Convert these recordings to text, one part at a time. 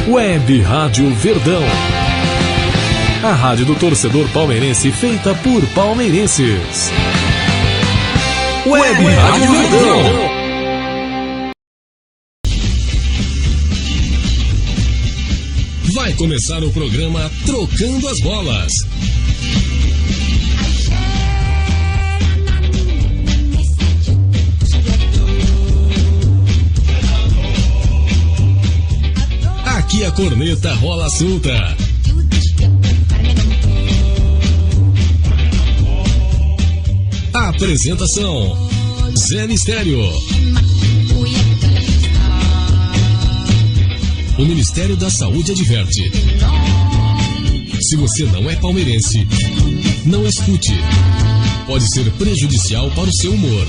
Web Rádio Verdão. A rádio do torcedor palmeirense feita por palmeirenses. Web Rádio Verdão. Vai começar o programa Trocando as Bolas. Aqui a corneta rola solta. Apresentação: Zé Mistério. O Ministério da Saúde adverte: se você não é palmeirense, não escute. Pode ser prejudicial para o seu humor.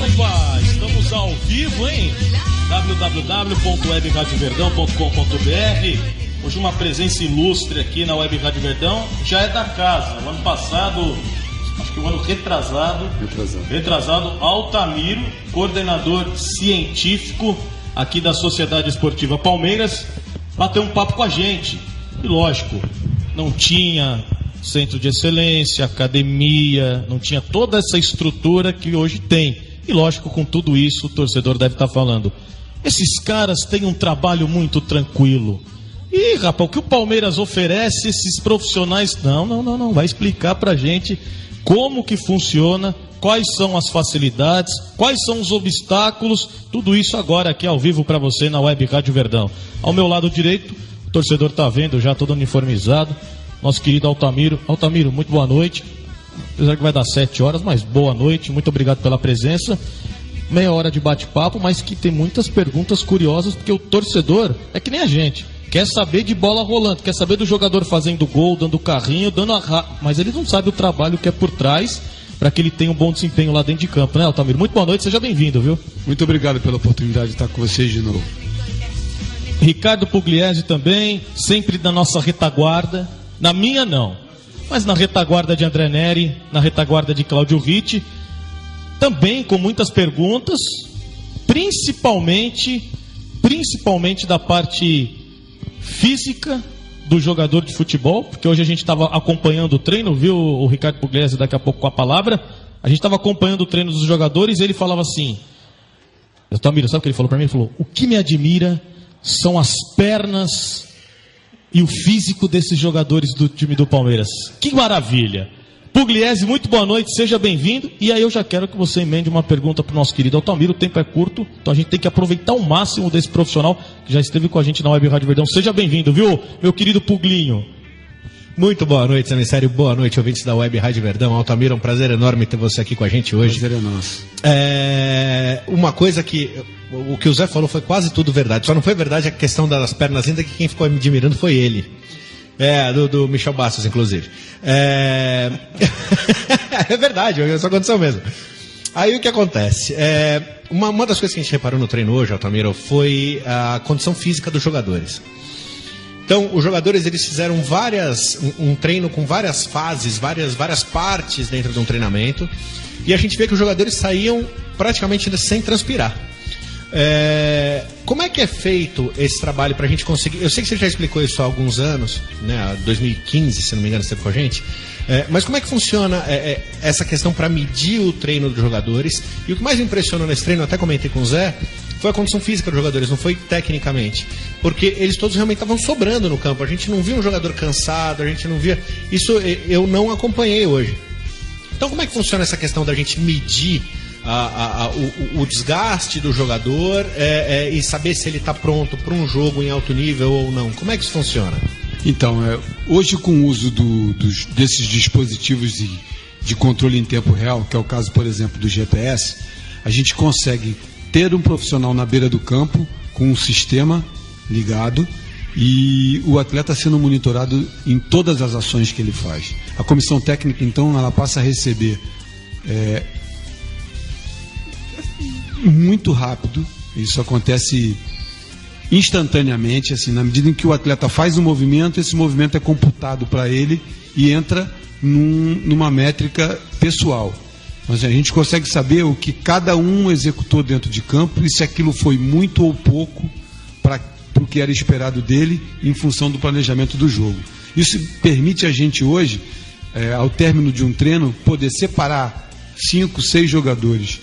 Opa, estamos ao vivo, hein? www.webradioverdão.com.br. Hoje uma presença ilustre aqui na Web Rádio Verdão. Já é da casa. O ano passado, acho que o ano retrasado, Altamiro, coordenador científico aqui da Sociedade Esportiva Palmeiras, bateu um papo com a gente. E lógico, não tinha centro de excelência, academia, não tinha toda essa estrutura que hoje tem. E lógico, com tudo isso, o torcedor deve estar falando: esses caras têm um trabalho muito tranquilo. Ih, rapaz, o que o Palmeiras oferece, esses profissionais... Não. Vai explicar pra gente como que funciona, quais são as facilidades, quais são os obstáculos, tudo isso agora aqui ao vivo pra você na Web Rádio Verdão. Ao meu lado direito, o torcedor tá vendo, já todo uniformizado, nosso querido Altamiro. Altamiro, muito boa noite. Apesar que vai dar 7 horas, mas boa noite, muito obrigado pela presença. Meia hora de bate-papo, mas que tem muitas perguntas curiosas, porque o torcedor é que nem a gente. Quer saber de bola rolando, quer saber do jogador fazendo gol, dando carrinho, mas ele não sabe o trabalho que é por trás para que ele tenha um bom desempenho lá dentro de campo, né, Altamiro? Muito boa noite, seja bem-vindo, viu? Muito obrigado pela oportunidade de estar com vocês de novo. Ricardo Pugliese também, sempre na nossa retaguarda. Na minha não, mas na retaguarda de André Neri, na retaguarda de Cláudio Ritti, também com muitas perguntas, principalmente da parte física do jogador de futebol, porque hoje a gente estava acompanhando o treino, viu, o Ricardo Pugliese daqui a pouco com a palavra. A gente estava acompanhando o treino dos jogadores e ele falava assim: Altamiro, sabe o que ele falou para mim? Ele falou: o que me admira são as pernas e o físico desses jogadores do time do Palmeiras. Que maravilha! Pugliese, muito boa noite, seja bem-vindo. E aí eu já quero que você emende uma pergunta para o nosso querido Altamiro. O tempo é curto, então a gente tem que aproveitar o máximo desse profissional que já esteve com a gente na Web Rádio Verdão. Seja bem-vindo, viu, meu querido Puglinho? Muito boa noite, Zé Mistério. Boa noite, ouvintes da Web Rádio Verdão. Altamiro, é um prazer enorme ter você aqui com a gente hoje. Prazer é nosso. Uma coisa que o que o Zé falou foi quase tudo verdade. Só não foi verdade a questão das pernas ainda, que quem ficou me admirando foi ele. Do Michel Bastos, inclusive. É verdade, isso aconteceu mesmo. Aí o que acontece? Uma das coisas que a gente reparou no treino hoje, Altamiro, foi a condição física dos jogadores. Então, os jogadores, eles fizeram um treino com várias fases, várias partes dentro de um treinamento, e a gente vê que os jogadores saíam praticamente sem transpirar. Como é que é feito esse trabalho para a gente conseguir? Eu sei que você já explicou isso há alguns anos, né? 2015, se não me engano, você esteve com a gente. Mas como é que funciona essa questão para medir o treino dos jogadores? E o que mais me impressionou nesse treino, eu até comentei com o Zé, foi a condição física dos jogadores, não foi tecnicamente. Porque eles todos realmente estavam sobrando no campo. A gente não via um jogador cansado, a gente não via... Isso eu não acompanhei hoje. Então como é que funciona essa questão da gente medir o desgaste do jogador e saber se ele está pronto para um jogo em alto nível ou não? Como é que isso funciona? Então, hoje com o uso desses dispositivos de controle em tempo real, que é o caso, por exemplo, do GPS, a gente consegue ter um profissional na beira do campo com um sistema ligado e o atleta sendo monitorado em todas as ações que ele faz. A comissão técnica, então, ela passa a receber muito rápido, isso acontece instantaneamente, assim, na medida em que o atleta faz um movimento, esse movimento é computado para ele e entra numa métrica pessoal. Mas a gente consegue saber o que cada um executou dentro de campo e se aquilo foi muito ou pouco para o que era esperado dele em função do planejamento do jogo. Isso permite a gente hoje, ao término de um treino, poder separar 5, 6 jogadores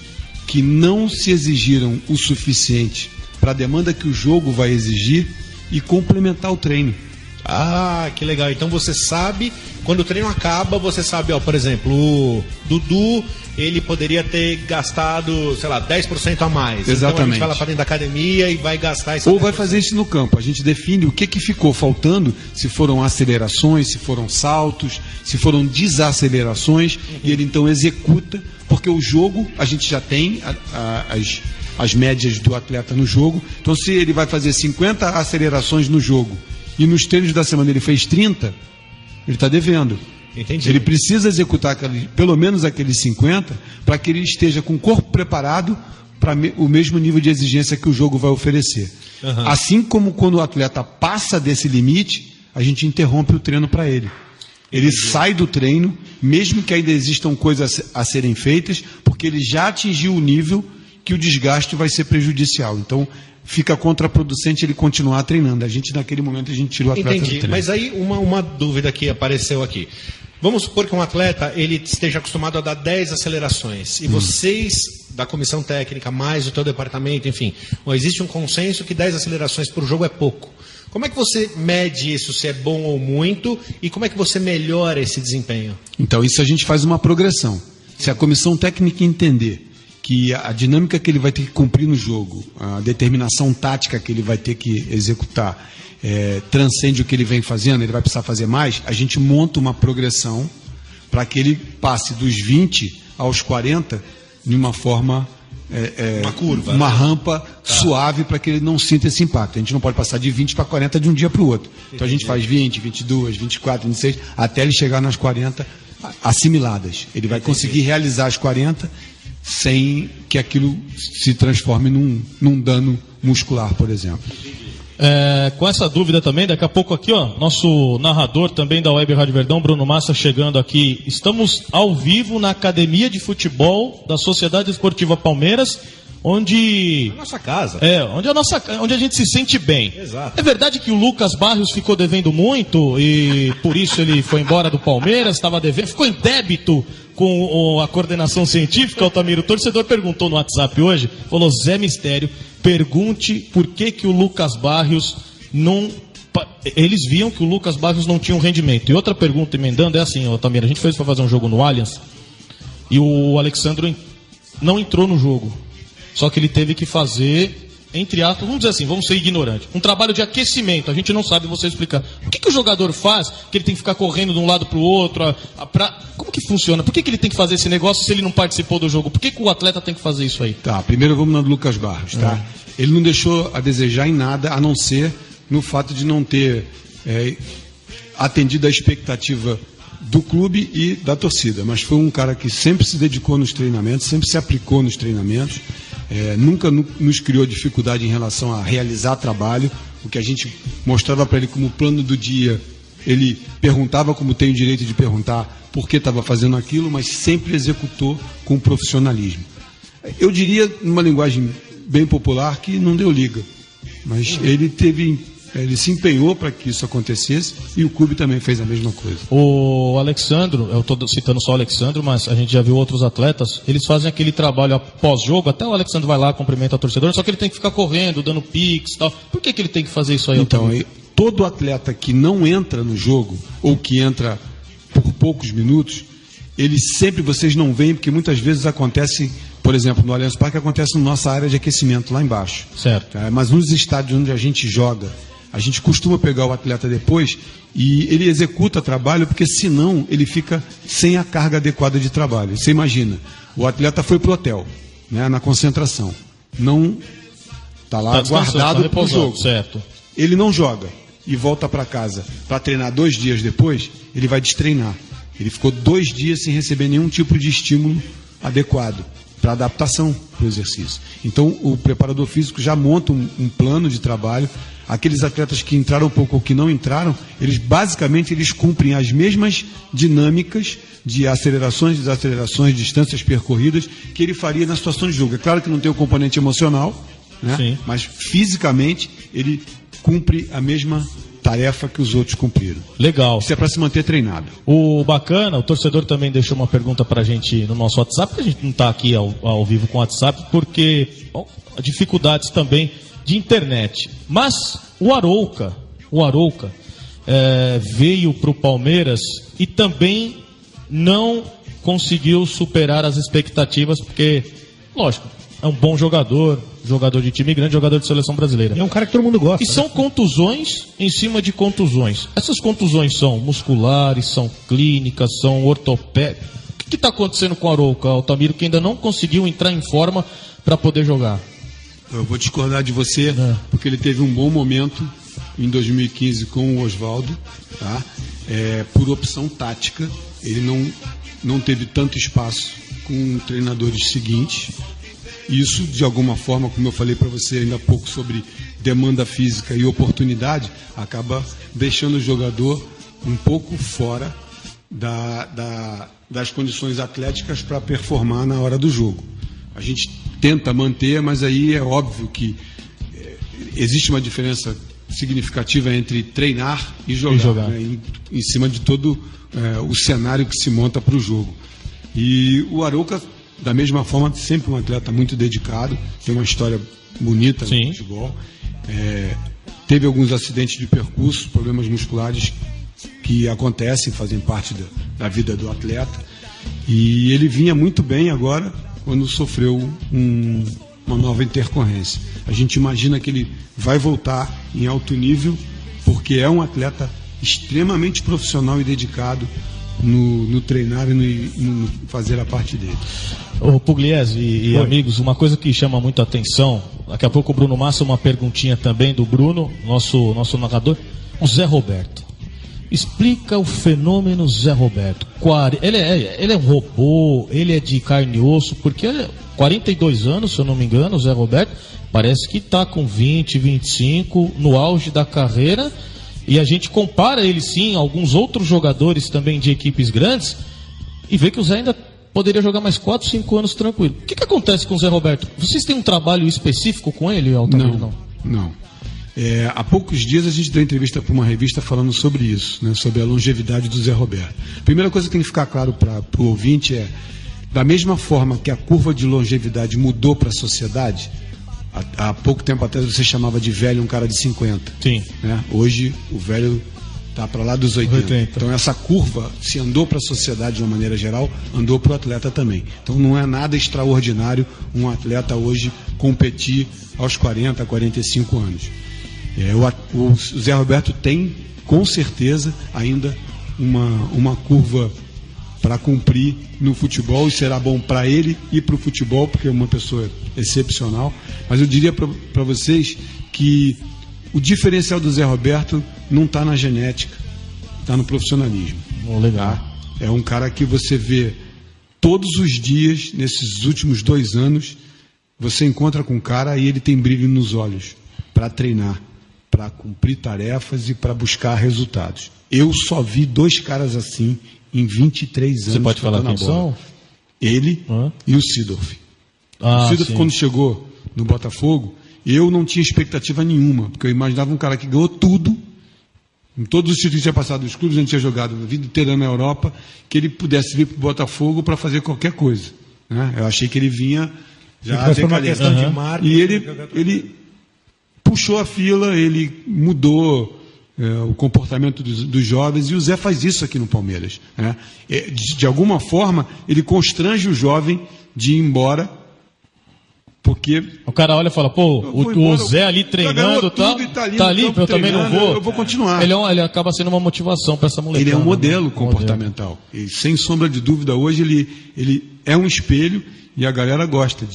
que não se exigiram o suficiente para a demanda que o jogo vai exigir e complementar o treino. Ah, que legal. Então você sabe, quando o treino acaba, você sabe, por exemplo, o Dudu, ele poderia ter gastado, sei lá, 10% a mais. Exatamente. Então a gente vai lá para dentro da academia e vai gastar esse Ou 10%. vai fazer isso no campo. A gente define o que ficou faltando, se foram acelerações, se foram saltos, se foram desacelerações, e ele então executa, porque o jogo, a gente já tem as médias do atleta no jogo. Então, se ele vai fazer 50 acelerações no jogo e nos treinos da semana ele fez 30, ele está devendo. Entendi. Ele precisa executar pelo menos aqueles 50 para que ele esteja com o corpo preparado para o mesmo nível de exigência que o jogo vai oferecer. Uhum. Assim como quando o atleta passa desse limite, a gente interrompe o treino para ele. Ele sai do treino, mesmo que ainda existam coisas a serem feitas, porque ele já atingiu o nível que o desgaste vai ser prejudicial. Então, fica contraproducente ele continuar treinando. A gente, naquele momento, a gente tira o atleta do treino. Mas aí uma dúvida que apareceu aqui. Vamos supor que um atleta ele esteja acostumado a dar 10 acelerações e vocês, da comissão técnica, mais o teu departamento, enfim, existe um consenso que 10 acelerações por jogo é pouco. Como é que você mede isso, se é bom ou muito, e como é que você melhora esse desempenho? Então, isso a gente faz uma progressão. Se a comissão técnica entender que a dinâmica que ele vai ter que cumprir no jogo, a determinação tática que ele vai ter que executar, transcende o que ele vem fazendo, ele vai precisar fazer mais, a gente monta uma progressão para que ele passe dos 20 aos 40 de uma forma... uma curva, uma né? rampa suave para que ele não sinta esse impacto. A gente não pode passar de 20 para 40 de um dia para o outro. Então a gente faz 20, 22, 24, 26, até ele chegar nas 40 assimiladas. Ele vai conseguir realizar as 40 sem que aquilo se transforme num dano muscular, por exemplo. Com essa dúvida também, daqui a pouco aqui, nosso narrador também da Web Rádio Verdão, Bruno Massa, chegando aqui. Estamos ao vivo na Academia de Futebol da Sociedade Esportiva Palmeiras, onde... A nossa casa. Onde a gente se sente bem. Exato. É verdade que o Lucas Barrios ficou devendo muito e por isso ele foi embora do Palmeiras, estava devendo, ficou em débito com a coordenação científica, Altamiro. O torcedor perguntou no WhatsApp hoje, falou: Zé Mistério, pergunte por que o Lucas Barrios não... Eles viam que o Lucas Barrios não tinha um rendimento. E outra pergunta, emendando, é assim, Altamiro, a gente fez para fazer um jogo no Allianz e o Alexandro não entrou no jogo. Só que ele teve que fazer, entre aspas, vamos dizer assim, vamos ser ignorantes, um trabalho de aquecimento. A gente não sabe você explicar. O que o jogador faz que ele tem que ficar correndo de um lado para o outro? Como que funciona? Por que ele tem que fazer esse negócio se ele não participou do jogo? Por que o atleta tem que fazer isso aí? Tá, primeiro vamos na do Lucas Barrios, tá? Ele não deixou a desejar em nada, a não ser no fato de não ter atendido a expectativa do clube e da torcida. Mas foi um cara que sempre se dedicou nos treinamentos, sempre se aplicou nos treinamentos, nunca nos criou dificuldade em relação a realizar trabalho. O que a gente mostrava para ele como plano do dia, ele perguntava, como tem o direito de perguntar, por que estava fazendo aquilo, mas sempre executou com profissionalismo. Eu diria, numa linguagem bem popular, que não deu liga. Mas ele se empenhou para que isso acontecesse e o clube também fez a mesma coisa. O Alexandro, eu estou citando só o Alexandro, mas a gente já viu outros atletas, eles fazem aquele trabalho após jogo, até o Alexandro vai lá, cumprimenta o torcedor, só que ele tem que ficar correndo, dando pix e tal. Por que ele tem que fazer isso aí? Então, todo atleta que não entra no jogo, ou que entra por poucos minutos, vocês não veem, porque muitas vezes acontece, por exemplo, no Allianz Parque, acontece na nossa área de aquecimento, lá embaixo. Certo. Mas nos estádios onde a gente joga, a gente costuma pegar o atleta depois e ele executa trabalho, porque senão ele fica sem a carga adequada de trabalho. Você imagina, o atleta foi para o hotel, né, na concentração, não está lá guardado para o jogo. Certo. Ele não joga e volta para casa para treinar 2 dias depois, ele vai destreinar. Ele ficou 2 dias sem receber nenhum tipo de estímulo adequado para adaptação para o exercício. Então, o preparador físico já monta um plano de trabalho. aqueles atletas que entraram pouco ou que não entraram, basicamente eles cumprem as mesmas dinâmicas de acelerações, desacelerações, distâncias percorridas que ele faria na situação de jogo. É claro que não tem o componente emocional, né? Sim. Mas fisicamente ele cumpre a mesma tarefa que os outros cumpriram. Legal. Isso é para se manter treinado. O bacana, o torcedor também deixou uma pergunta pra gente no nosso WhatsApp, que a gente não tá aqui ao vivo com o WhatsApp, porque dificuldades também de internet. Mas o Arouca veio pro Palmeiras e também não conseguiu superar as expectativas, porque, lógico, é um bom jogador de time grande, jogador de seleção brasileira. É um cara que todo mundo gosta. E são contusões em cima de contusões. Essas contusões são musculares, são clínicas, são ortopédicas. O que está acontecendo com o Arouca, Altamiro, que ainda não conseguiu entrar em forma para poder jogar? Eu vou discordar de você, porque ele teve um bom momento em 2015 com o Oswaldo, tá? Por opção tática. Ele não teve tanto espaço com treinadores seguintes. Isso, de alguma forma, como eu falei para você ainda há pouco sobre demanda física e oportunidade, acaba deixando o jogador um pouco fora das condições atléticas para performar na hora do jogo. A gente tenta manter, mas aí é óbvio que existe uma diferença significativa entre treinar e jogar. Né? Em cima de todo o cenário que se monta para o jogo. E o Arouca, da mesma forma, sempre um atleta muito dedicado, tem uma história bonita no futebol. Teve alguns acidentes de percurso, problemas musculares que acontecem, fazem parte da vida do atleta. E ele vinha muito bem agora, quando sofreu uma nova intercorrência. A gente imagina que ele vai voltar em alto nível, porque é um atleta extremamente profissional e dedicado no treinar e no fazer a parte dele. Ô Pugliese e amigos, uma coisa que chama muito a atenção, daqui a pouco o Bruno Massa, uma perguntinha também do Bruno, nosso narrador, o Zé Roberto. Explica o fenômeno Zé Roberto. Ele é um robô, ele é de carne e osso, porque 42 anos, se eu não me engano, o Zé Roberto, parece que está com 20, 25, no auge da carreira, e a gente compara ele sim a alguns outros jogadores também de equipes grandes, e vê que o Zé ainda poderia jogar mais 4, 5 anos tranquilo. O que acontece com o Zé Roberto? Vocês têm um trabalho específico com ele, Altamiro? Não. Há poucos dias a gente deu entrevista para uma revista falando sobre isso, né, sobre a longevidade do Zé Roberto. A primeira coisa que tem que ficar claro para o ouvinte é, da mesma forma que a curva de longevidade mudou para a sociedade, há pouco tempo atrás você chamava de velho um cara de 50. Sim. Né? Hoje o velho está para lá dos 80. Então essa curva, se andou para a sociedade de uma maneira geral, andou para o atleta também. Então não é nada extraordinário um atleta hoje competir aos 40, 45 anos. O Zé Roberto tem, com certeza, ainda uma curva para cumprir no futebol, e será bom para ele e para o futebol, porque é uma pessoa excepcional. Mas eu diria para vocês que o diferencial do Zé Roberto não está na genética, está no profissionalismo. Legal. É um cara que você vê todos os dias, nesses últimos 2 anos, você encontra com um cara e ele tem brilho nos olhos para treinar, para cumprir tarefas e para buscar resultados. Eu só vi 2 caras assim em 23 anos. Você pode falar quem são? Ele e o Seedorf. O Seedorf, quando chegou no Botafogo, eu não tinha expectativa nenhuma, porque eu imaginava um cara que ganhou tudo, em todos os títulos que tinha passado nos clubes, a gente tinha jogado a vida inteira na Europa, que ele pudesse vir para o Botafogo para fazer qualquer coisa. Né? Eu achei que ele vinha já foi uma questão de marketing. E ele puxou a fila, ele mudou o comportamento dos jovens, e o Zé faz isso aqui no Palmeiras. Né? De alguma forma, ele constrange o jovem de ir embora, porque... O cara olha e fala, o Zé ali treinando, tá ali, eu também não vou. Eu vou continuar. Ele acaba sendo uma motivação para essa molecada. Ele é um modelo comportamental. E, sem sombra de dúvida, hoje ele é um espelho, e a galera gosta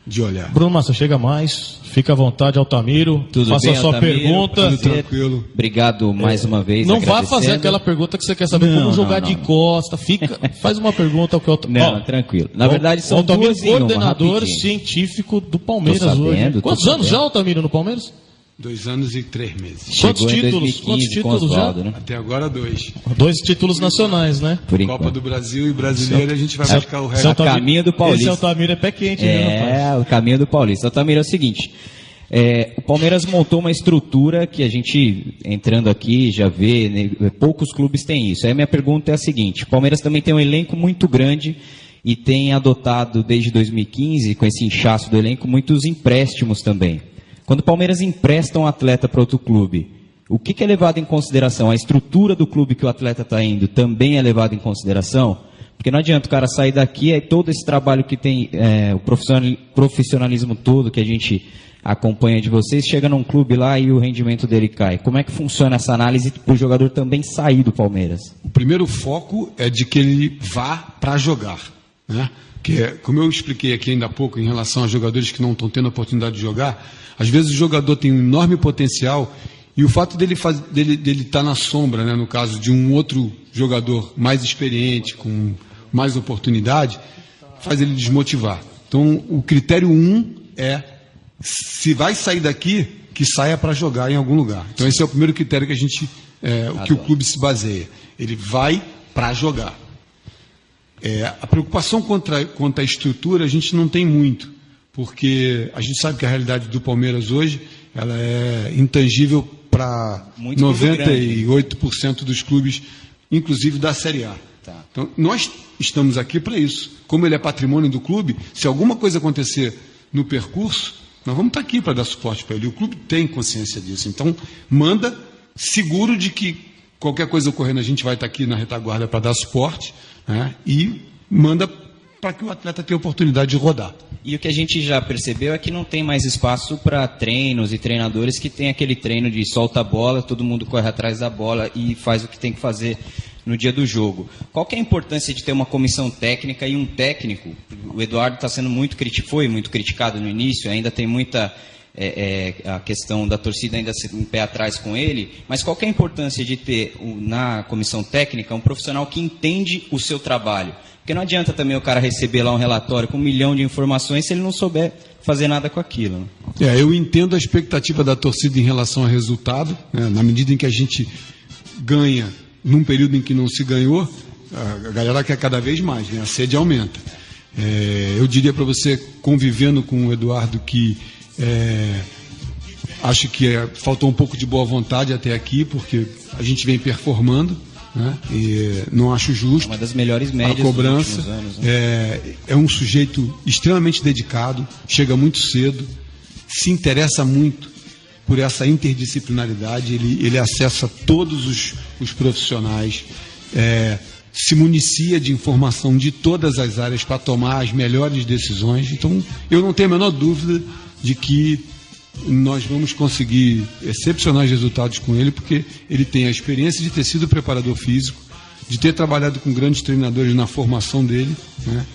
de olhar. Bruno Massa, chega mais, fica à vontade, Altamiro, faça a sua pergunta. Tudo tranquilo. Obrigado mais uma vez. Não vá fazer aquela pergunta que você quer saber como jogar de costa. Faz uma pergunta ao que o Altamiro. Não, tranquilo. Na verdade, são Altamiro, duas em uma, coordenador rapidinho. científico do Palmeiras hoje. Quantos anos já, Altamiro, no Palmeiras? 2 anos e 3 meses. Chegou em títulos? 2015 Quantos com títulos Oswaldo, já? né? Até agora 2. 2 títulos nacionais, né? Por Copa enquanto. do Brasil e Brasileiro, a gente vai buscar o resto. A caminho do Paulista. Esse Altamiro é pé quente, né, rapaz? É, o caminho do Paulista. Altamiro, é o seguinte, o Palmeiras montou uma estrutura que a gente, entrando aqui, já vê, né, poucos clubes têm isso. Aí a minha pergunta é a seguinte, o Palmeiras também tem um elenco muito grande e tem adotado, desde 2015, com esse inchaço do elenco, muitos empréstimos também. Quando o Palmeiras empresta um atleta para outro clube, o que é levado em consideração? A estrutura do clube que o atleta está indo também é levado em consideração? Porque não adianta o cara sair daqui, aí todo esse trabalho que tem, o profissionalismo todo que a gente acompanha de vocês, chega num clube lá e o rendimento dele cai. Como é que funciona essa análise para o jogador também sair do Palmeiras? O primeiro foco é de que ele vá para jogar, né? Que é, como eu expliquei aqui ainda há pouco em relação a jogadores que não estão tendo a oportunidade de jogar, às vezes o jogador tem um enorme potencial e o fato dele estar na sombra, né, no caso de um outro jogador mais experiente, com mais oportunidade, faz ele desmotivar. Então, o critério 1 é, se vai sair daqui, que saia para jogar em algum lugar. Então, esse é o primeiro critério que a gente, que o clube se baseia. Ele vai para jogar. A preocupação quanto à estrutura a gente não tem muito, porque a gente sabe que a realidade do Palmeiras hoje ela é intangível para 98% dos clubes, inclusive da Série A. Tá. Então, nós estamos aqui para isso. Como ele é patrimônio do clube, se alguma coisa acontecer no percurso, nós vamos estar aqui para dar suporte para ele. O clube tem consciência disso. Então, manda seguro de que qualquer coisa ocorrendo, a gente vai estar aqui na retaguarda para dar suporte, né? E manda para que o atleta tenha a oportunidade de rodar. E o que a gente já percebeu é que não tem mais espaço para treinos e treinadores que tem aquele treino de solta a bola, todo mundo corre atrás da bola e faz o que tem que fazer no dia do jogo. Qual que é a importância de ter uma comissão técnica e um técnico? O Eduardo está sendo foi muito criticado no início, ainda tem muita a questão da torcida ainda um pé atrás com ele, mas qual que é a importância de ter na comissão técnica um profissional que entende o seu trabalho? Porque não adianta também o cara receber lá um relatório com 1 milhão de informações se ele não souber fazer nada com aquilo. Né? Eu entendo a expectativa da torcida em relação ao resultado, né? Na medida em que a gente ganha num período em que não se ganhou, a galera quer cada vez mais, né? A sede aumenta. Eu diria para você, convivendo com o Eduardo, que acho que faltou um pouco de boa vontade até aqui, porque a gente vem performando, né? E não acho justo. Uma das melhores médias a cobrança dos últimos anos, né? É um sujeito extremamente dedicado, chega muito cedo, se interessa muito por essa interdisciplinaridade, ele acessa todos os profissionais, se municia de informação de todas as áreas para tomar as melhores decisões. Então, eu não tenho a menor dúvida de que nós vamos conseguir excepcionais resultados com ele, porque ele tem a experiência de ter sido preparador físico, de ter trabalhado com grandes treinadores na formação dele, né?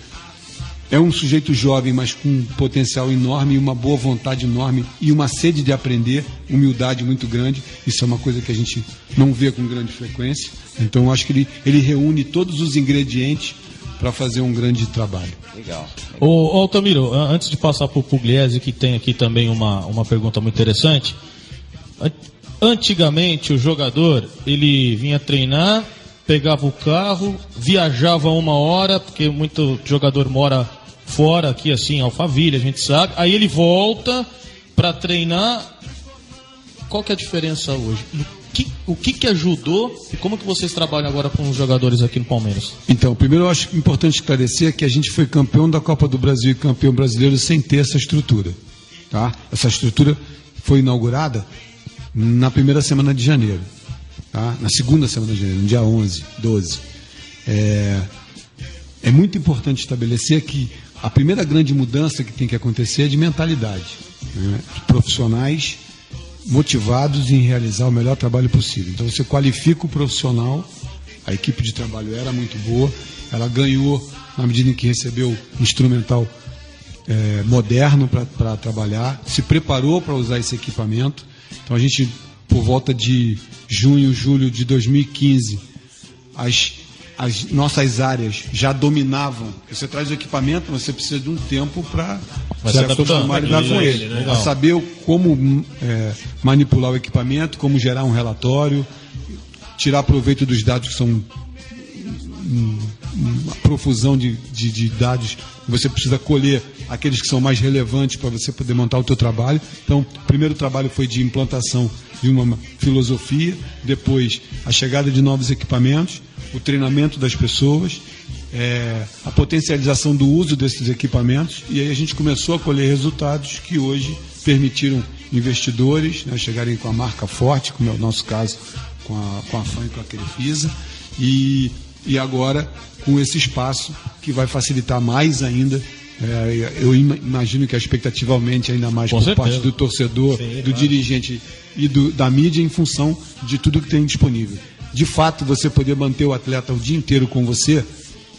É um sujeito jovem, mas com um potencial enorme, uma boa vontade enorme e uma sede de aprender, humildade muito grande. Isso é uma coisa que a gente não vê com grande frequência. Então, eu acho que ele reúne todos os ingredientes para fazer um grande trabalho. Legal. Ô Altamiro, antes de passar para o Pugliese, que tem aqui também uma pergunta muito interessante. Antigamente, o jogador, ele vinha treinar, pegava o carro, viajava 1 hora, porque muito jogador mora fora, aqui assim, Alphaville, a gente sabe. Aí ele volta para treinar. Qual que é a diferença hoje? O que ajudou e como que vocês trabalham agora com os jogadores aqui no Palmeiras? Então, primeiro eu acho importante esclarecer que a gente foi campeão da Copa do Brasil e campeão brasileiro sem ter essa estrutura. Tá? Essa estrutura foi inaugurada na primeira semana de janeiro. Tá? Na segunda semana de janeiro, no dia 11, 12. É muito importante estabelecer que a primeira grande mudança que tem que acontecer é de mentalidade. Né? Profissionais motivados em realizar o melhor trabalho possível. Então você qualifica o profissional, a equipe de trabalho era muito boa, ela ganhou na medida em que recebeu instrumental moderno para trabalhar, se preparou para usar esse equipamento. Então a gente, por volta de junho, julho de 2015, as nossas áreas já dominavam. Você traz o equipamento, você precisa de um tempo para se acostumar a lidar com ele, né? A saber como manipular o equipamento, como gerar um relatório, tirar proveito dos dados que são uma profusão de dados. Você precisa colher aqueles que são mais relevantes para você poder montar o teu trabalho. Então, o primeiro trabalho foi de implantação de uma filosofia, depois a chegada de novos equipamentos, o treinamento das pessoas, a potencialização do uso desses equipamentos, e aí a gente começou a colher resultados que hoje permitiram investidores, né, chegarem com a marca forte, como é o nosso caso com a FAM e com a Crefisa, e agora com esse espaço que vai facilitar mais ainda. Eu imagino que a expectativa aumente ainda mais por parte do torcedor, do dirigente e da mídia, em função de tudo que tem disponível. De fato, você poder manter o atleta o dia inteiro com você,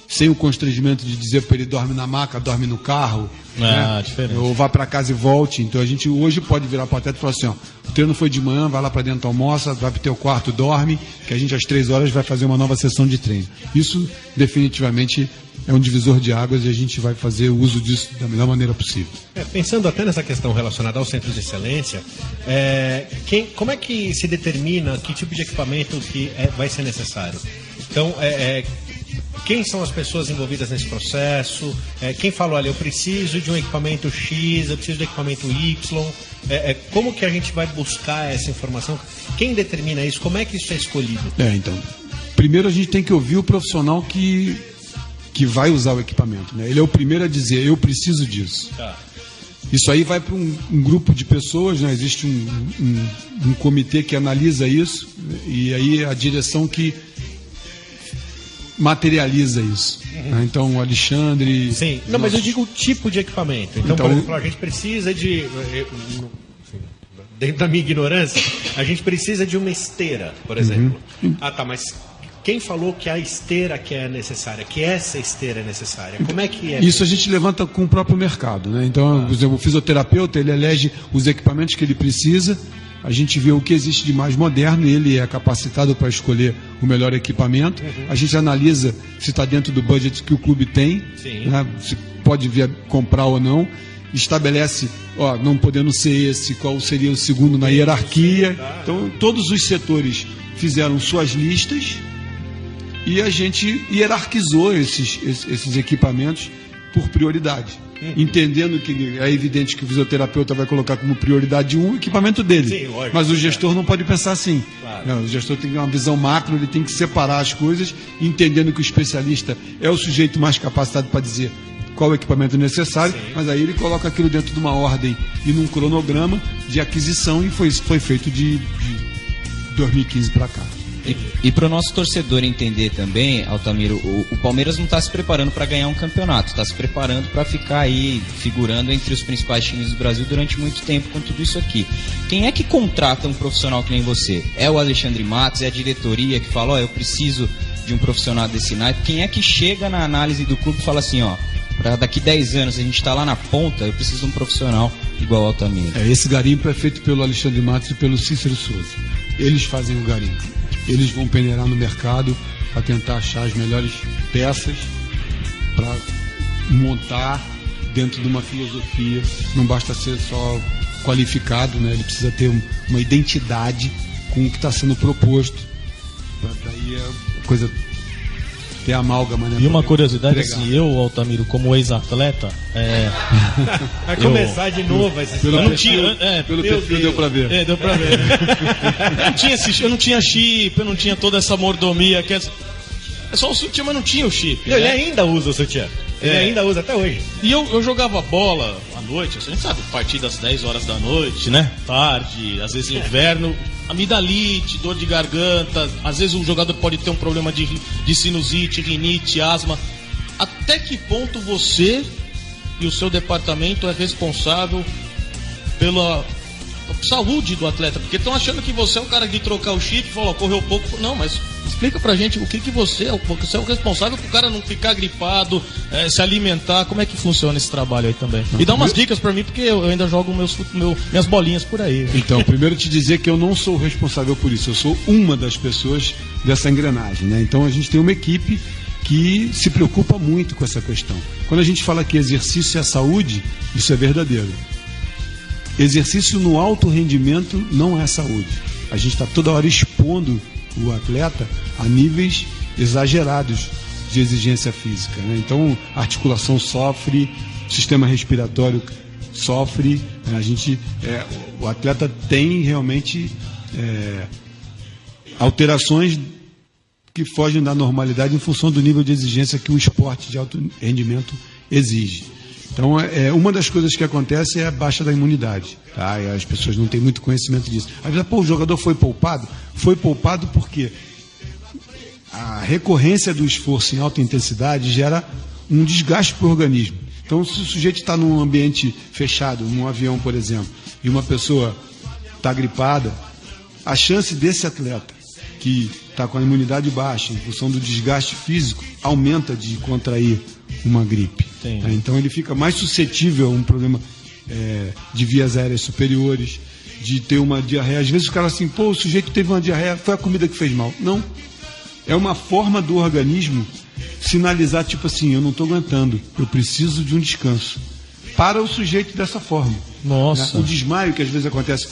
sem o constrangimento de dizer para ele: dorme na maca, dorme no carro, né? Ou vá para casa e volte. Então a gente hoje pode virar para o atleta e falar assim: ó, o treino foi de manhã, vai lá para dentro, almoça, vai para o teu quarto, dorme, que a gente às 3 horas vai fazer uma nova sessão de treino. Isso definitivamente é um divisor de águas, e a gente vai fazer o uso disso da melhor maneira possível. Pensando até nessa questão relacionada aos centros de excelência, como é que se determina que tipo de equipamento que vai ser necessário? Então, quem são as pessoas envolvidas nesse processo? Quem fala: olha, eu preciso de um equipamento X, eu preciso de um equipamento Y? Como que a gente vai buscar essa informação? Quem determina isso? Como é que isso é escolhido? Então, primeiro a gente tem que ouvir o profissional que vai usar o equipamento, né? Ele é o primeiro a dizer: eu preciso disso. Tá. Isso aí vai para um grupo de pessoas, né? Existe um comitê que analisa isso, e aí a direção que materializa isso. Né? Então, o Alexandre... Sim, não, mas eu digo o tipo de equipamento. Então, por exemplo, a gente precisa de... Dentro da minha ignorância, a gente precisa de uma esteira, por exemplo. Ah, tá, mas quem falou que a esteira que é necessária, que essa esteira é necessária? Como é que é? Isso a gente levanta com o próprio mercado, né? Então, por exemplo, o fisioterapeuta, ele elege os equipamentos que ele precisa, a gente vê o que existe de mais moderno, e ele é capacitado para escolher o melhor equipamento. A gente analisa se está dentro do budget que o clube tem, né? Se pode vir a comprar ou não. Estabelece, não podendo ser esse, qual seria o segundo na hierarquia. Então, todos os setores fizeram suas listas e a gente hierarquizou esses equipamentos por prioridade. Entendendo que é evidente que o fisioterapeuta vai colocar como prioridade o equipamento dele. Sim, lógico, mas o gestor não pode pensar assim. Claro. O gestor tem uma visão macro, ele tem que separar as coisas, entendendo que o especialista é o sujeito mais capacitado para dizer qual o equipamento necessário. Sim. Mas aí ele coloca aquilo dentro de uma ordem e num cronograma de aquisição, e foi feito de 2015 para cá. E para o nosso torcedor entender também, Altamiro, o Palmeiras não está se preparando para ganhar um campeonato, está se preparando para ficar aí figurando entre os principais times do Brasil durante muito tempo com tudo isso aqui. Quem é que contrata um profissional que nem você? É o Alexandre Matos, é a diretoria que fala: eu preciso de um profissional desse naipe? Quem é que chega na análise do clube e fala assim: para daqui 10 anos a gente está lá na ponta, eu preciso de um profissional igual ao Altamiro? Esse garimpo é feito pelo Alexandre Matos e pelo Cícero Souza. Eles fazem o garimpo. Eles vão peneirar no mercado para tentar achar as melhores peças para montar dentro de uma filosofia. Não basta ser só qualificado, né? Ele precisa ter uma identidade com o que está sendo proposto. Daí a coisa ter amálgama, né? E uma curiosidade, assim, eu, Altamiro, como ex-atleta, vai começar de novo esse pelo perfil deu pra ver. Deu pra ver. Eu não tinha chip, eu não tinha toda essa mordomia que é só o sutiã, mas não tinha o chip. Ele ainda usa o sutiã. Ele ainda usa até hoje. E eu jogava bola à noite, a gente sabe, partidas 10 horas da noite, né? Tarde, às vezes inverno, amidalite, dor de garganta, às vezes o jogador pode ter um problema de sinusite, rinite, asma. Até que ponto você e o seu departamento é responsável pela saúde do atleta? Porque estão achando que você é o cara de trocar o chip, falou, correu pouco. Não, mas Explica pra gente o que você é o responsável pro cara não ficar gripado, se alimentar, como é que funciona esse trabalho aí também. E dá umas dicas pra mim, porque eu ainda jogo minhas bolinhas por aí. Então, primeiro te dizer que eu não sou responsável por isso, eu sou uma das pessoas dessa engrenagem, né? Então a gente tem uma equipe que se preocupa muito com essa questão. Quando a gente fala que exercício é saúde, isso é verdadeiro. Exercício no alto rendimento não é saúde. A gente está toda hora expondo o atleta a níveis exagerados de exigência física, né? Então a articulação sofre, o sistema respiratório sofre, né? O atleta tem realmente alterações que fogem da normalidade em função do nível de exigência que o esporte de alto rendimento exige. Então, uma das coisas que acontece é a baixa da imunidade, tá? E as pessoas não têm muito conhecimento disso. Às vezes, o jogador foi poupado? Foi poupado porque a recorrência do esforço em alta intensidade gera um desgaste para o organismo. Então, se o sujeito está num ambiente fechado, num avião, por exemplo, e uma pessoa está gripada, a chance desse atleta que está com a imunidade baixa, em função do desgaste físico, aumenta de contrair uma gripe. Então ele fica mais suscetível a um problema de vias aéreas superiores, de ter uma diarreia. Às vezes o cara assim, o sujeito teve uma diarreia, foi a comida que fez mal. Não. É uma forma do organismo sinalizar, tipo assim, eu não estou aguentando, eu preciso de um descanso. Para o sujeito dessa forma. Nossa. O desmaio que às vezes acontece,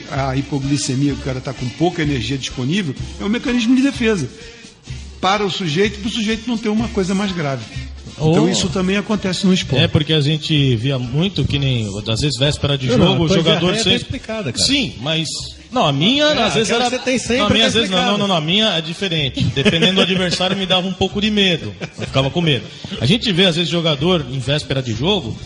a hipoglicemia, o cara está com pouca energia disponível, é um mecanismo de defesa. Para o sujeito não ter uma coisa mais grave. Então isso também acontece no esporte. Porque a gente via muito que nem, às vezes, véspera de jogo, o jogador sempre... explicada, cara. Sim, mas... Não, a minha, às vezes era... Você tem sempre a minha, às vezes, não, a minha é diferente. Dependendo do adversário, me dava um pouco de medo. Eu ficava com medo. A gente vê, às vezes, jogador em véspera de jogo,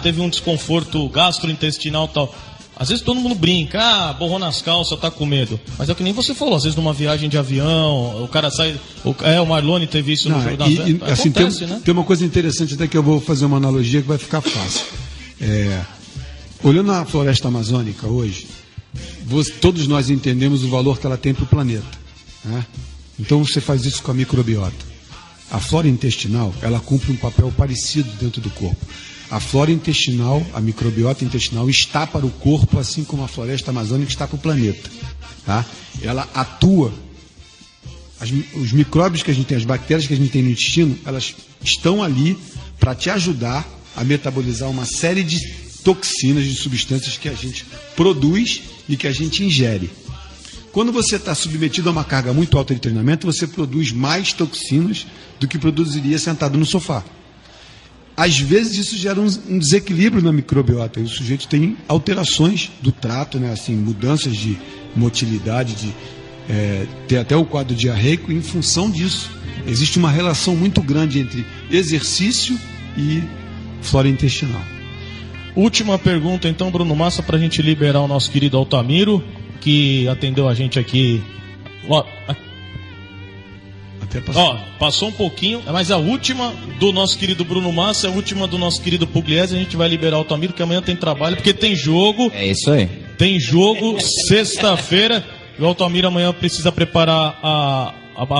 teve um desconforto gastrointestinal e tal. Às vezes todo mundo brinca, borrou nas calças, tá com medo. Mas é o que nem você falou, às vezes numa viagem de avião, o cara sai... O Marlone teve isso no jogo da véspera. Assim, acontece, né? Tem uma coisa interessante até que eu vou fazer uma analogia que vai ficar fácil. Olhando a floresta amazônica hoje, todos nós entendemos o valor que ela tem para o planeta, né? Então você faz isso com a microbiota. A flora intestinal, ela cumpre um papel parecido dentro do corpo. A flora intestinal, a microbiota intestinal está para o corpo, assim como a floresta amazônica está para o planeta, tá? Ela atua, os micróbios que a gente tem, as bactérias que a gente tem no intestino, elas estão ali para te ajudar a metabolizar uma série de toxinas, de substâncias que a gente produz e que a gente ingere. Quando você está submetido a uma carga muito alta de treinamento, você produz mais toxinas do que produziria sentado no sofá. Às vezes isso gera um desequilíbrio na microbiota, e o sujeito tem alterações do trato, né? Assim, mudanças de motilidade, ter até o quadro diarreico em função disso. Existe uma relação muito grande entre exercício e flora intestinal. Última pergunta então, Bruno Massa, para a gente liberar o nosso querido Altamiro, que atendeu a gente aqui. Passou um pouquinho, mas a última do nosso querido Bruno Massa, a última do nosso querido Pugliese. A gente vai liberar o Altamiro, que amanhã tem trabalho, porque tem jogo. É isso aí. Tem jogo sexta-feira. O Altamiro amanhã precisa preparar a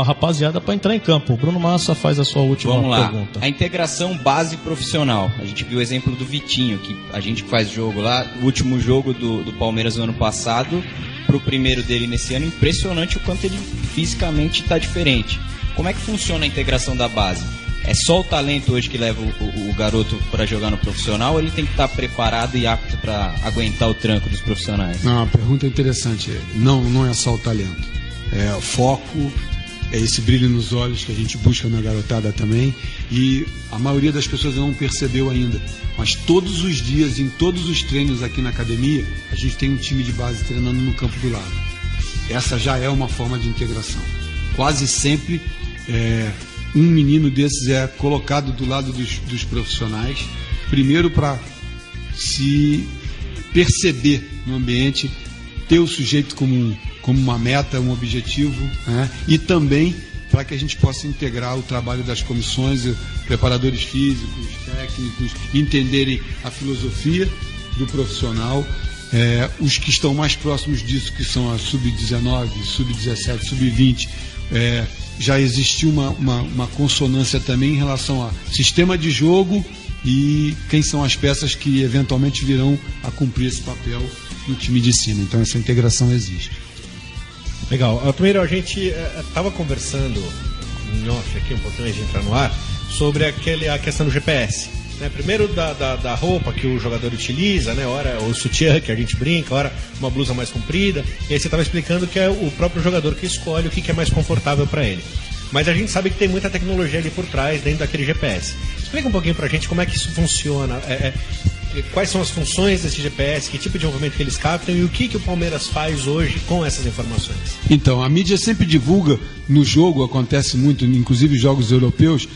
rapaziada para entrar em campo. O Bruno Massa faz a sua última pergunta. A integração base profissional. A gente viu o exemplo do Vitinho, que a gente faz jogo lá. O último jogo do Palmeiras no ano passado, pro primeiro dele nesse ano, impressionante o quanto ele fisicamente está diferente. Como é que funciona a integração da base? É só o talento hoje que leva o garoto para jogar no profissional, ou ele tem que estar preparado e apto para aguentar o tranco dos profissionais? Não, a pergunta é interessante. Não é só o talento. É o foco, é esse brilho nos olhos que a gente busca na garotada também. E a maioria das pessoas não percebeu ainda. Mas todos os dias, em todos os treinos aqui na academia, a gente tem um time de base treinando no campo do lado. Essa já é uma forma de integração. Quase sempre um menino desses é colocado do lado dos profissionais, primeiro para se perceber no ambiente, ter o sujeito como uma meta, um objetivo, né? E também para que a gente possa integrar o trabalho das comissões, preparadores físicos, técnicos, entenderem a filosofia do profissional. Os que estão mais próximos disso, que são a sub-19, sub-17, sub-20, já existiu uma consonância também em relação a sistema de jogo e quem são as peças que eventualmente virão a cumprir esse papel no time de cima. Então essa integração existe. Legal. Primeiro, a gente estava conversando em off aqui, um pouquinho antes de entrar no ar, sobre a questão do GPS. Né? Primeiro da roupa que o jogador utiliza, né? Ora o sutiã que a gente brinca, ora uma blusa mais comprida. E aí você estava explicando que é o próprio jogador que escolhe o que é mais confortável para ele. Mas a gente sabe que tem muita tecnologia ali por trás, dentro daquele GPS. Explica um pouquinho pra gente como é que isso funciona, quais são as funções desse GPS, que tipo de movimento que eles captam e o que o Palmeiras faz hoje com essas informações. Então, a mídia sempre divulga, no jogo acontece muito, inclusive jogos europeus,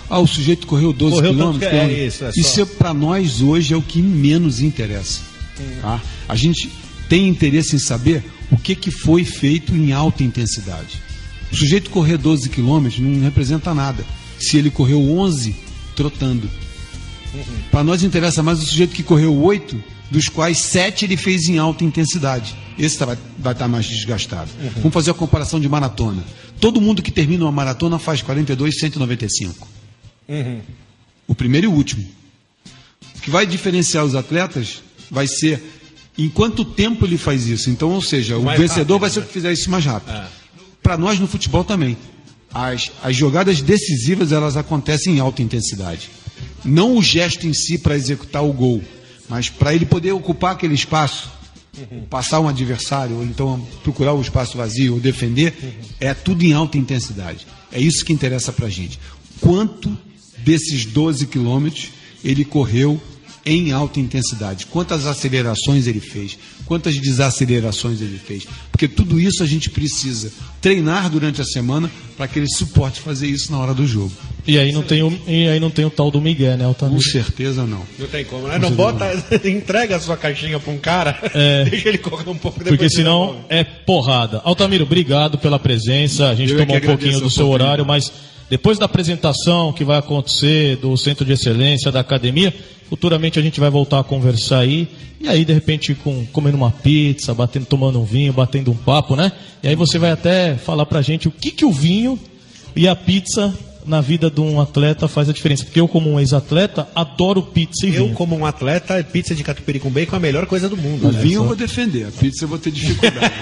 o sujeito correu 12 quilômetros. Isso para nós hoje é o que menos interessa. Tá? A gente tem interesse em saber o que foi feito em alta intensidade. O sujeito correr 12 quilômetros não representa nada se ele correu 11 trotando. Para nós interessa mais o sujeito que correu 8, dos quais 7 ele fez em alta intensidade. Esse vai estar mais desgastado. Vamos fazer a comparação de maratona. Todo mundo que termina uma maratona faz 42,195. O primeiro e o último. O que vai diferenciar os atletas vai ser em quanto tempo ele faz isso. Então, ou seja, o vencedor vai ser o que fizer isso mais rápido. Para nós no futebol também. As jogadas decisivas elas acontecem em alta intensidade. Não o gesto em si para executar o gol, mas para ele poder ocupar aquele espaço, passar um adversário, ou então procurar o espaço vazio, ou defender, é tudo em alta intensidade. É isso que interessa para a gente. Quanto desses 12 quilômetros ele correu em alta intensidade? Quantas acelerações ele fez? Quantas desacelerações ele fez? Porque tudo isso a gente precisa treinar durante a semana para que ele suporte fazer isso na hora do jogo. E aí não tem o tal do Miguel, né, Altamiro? Com certeza não. Não tem como, né? Não bota, entrega a sua caixinha para um cara, deixa ele correr um pouco depois. Porque senão é porrada. Altamiro, obrigado pela presença. A gente tomou um pouquinho do seu horário, mas depois da apresentação que vai acontecer do Centro de Excelência, da Academia, futuramente a gente vai voltar a conversar aí. E aí, de repente, comendo uma pizza, tomando um vinho, batendo um papo, né? E aí você vai até falar pra gente o que o vinho e a pizza na vida de um atleta faz a diferença. Porque eu, como um ex-atleta, adoro pizza e vinho. Eu, como um atleta, pizza de catupiry com bacon é a melhor coisa do mundo. O vinho eu vou defender, a pizza eu vou ter dificuldade.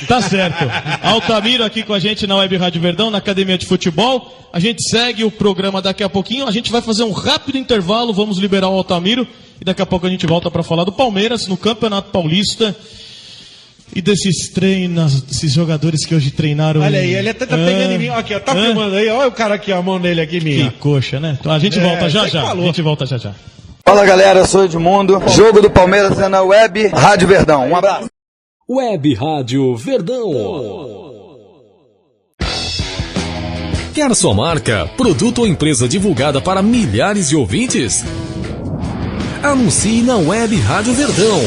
Tá certo. Altamiro aqui com a gente na Web Rádio Verdão, na Academia de Futebol. A gente segue o programa daqui a pouquinho. A gente vai fazer um rápido intervalo, vamos liberar o Altamiro. E daqui a pouco a gente volta para falar do Palmeiras no Campeonato Paulista. E desses esses jogadores que hoje treinaram. Olha aí, ele até tá pegando em mim. Aqui, ó, tá filmando aí. Olha o cara aqui, a mão dele aqui, minha. Que coxa, né? Então a gente volta já já. A gente volta já já. Fala galera, eu sou o Edmundo. Jogo do Palmeiras é na Web Rádio Verdão. Um abraço. Web Rádio Verdão. Quer sua marca, produto ou empresa divulgada para milhares de ouvintes? Anuncie na Web Rádio Verdão.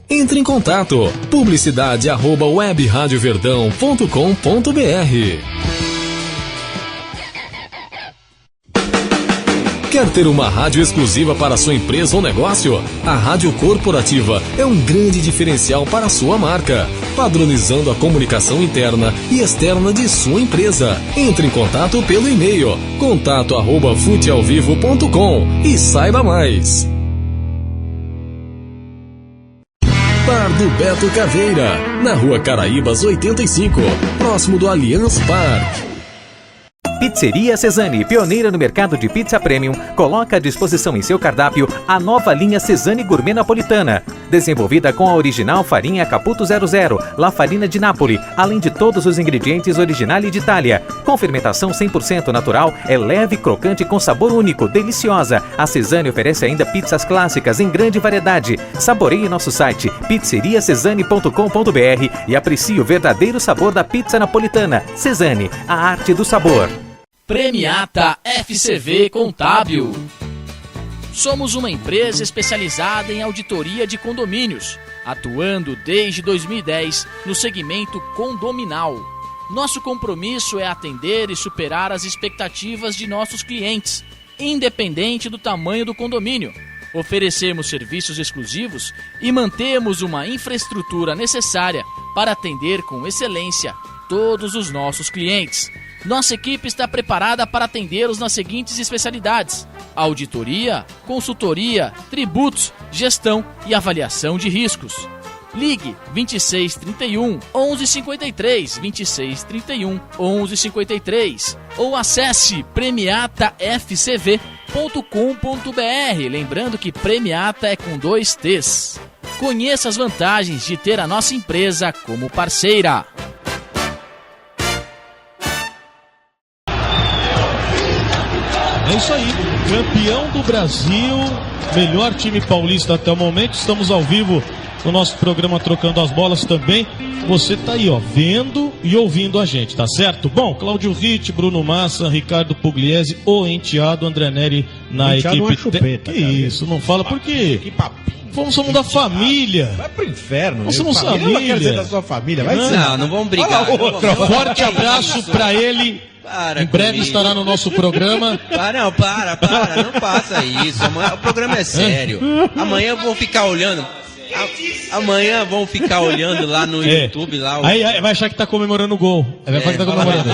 Entre em contato, publicidade@webradioverdão.com.br. Quer ter uma rádio exclusiva para sua empresa ou negócio? A Rádio Corporativa é um grande diferencial para a sua marca, padronizando a comunicação interna e externa de sua empresa. Entre em contato pelo e-mail contato@futealvivo.com e saiba mais. Bar do Beto Caveira, na Rua Caraíbas 85, próximo do Allianz Parque. Pizzeria Cesani, pioneira no mercado de pizza premium, coloca à disposição em seu cardápio a nova linha Cesani Gourmet Napolitana, desenvolvida com a original farinha Caputo 00, La Farina de Nápoles, além de todos os ingredientes Originale de Itália. Com fermentação 100% natural, é leve, crocante com sabor único, deliciosa. A Cesani oferece ainda pizzas clássicas em grande variedade. Saboreie nosso site pizzeriacesani.com.br e aprecie o verdadeiro sabor da pizza napolitana. Cesani, a arte do sabor. Premiata FCV Contábil. Somos uma empresa especializada em auditoria de condomínios, atuando desde 2010 no segmento condominal. Nosso compromisso é atender e superar as expectativas de nossos clientes, independente do tamanho do condomínio. Oferecemos serviços exclusivos e mantemos uma infraestrutura necessária para atender com excelência todos os nossos clientes. Nossa equipe está preparada para atendê-los nas seguintes especialidades: auditoria, consultoria, tributos, gestão e avaliação de riscos. Ligue 2631 1153, 2631 1153 ou acesse premiatafcv.com.br, lembrando que Premiata é com 2 T's. Conheça as vantagens de ter a nossa empresa como parceira. É isso aí, campeão do Brasil, melhor time paulista até o momento. Estamos ao vivo no nosso programa Trocando as Bolas também. Você tá aí, ó, vendo e ouvindo a gente, tá certo? Bom, Cláudio Ritt, Bruno Massa, Ricardo Pugliese, o enteado André Neri na equipe. Chupeta, que isso, não fala por quê? Que papinho. Somos da família. Vai pro inferno. Nós somos família. Eu não quero dizer da sua família. Vai Não vamos brigar. Forte abraço pra ele. Em breve estará no nosso programa. Não faça isso. Amanhã, o programa é sério. Amanhã vão ficar olhando. Amanhã vão ficar olhando lá no YouTube. Lá aí vai achar que tá comemorando o gol. Vai achar que tá comemorando.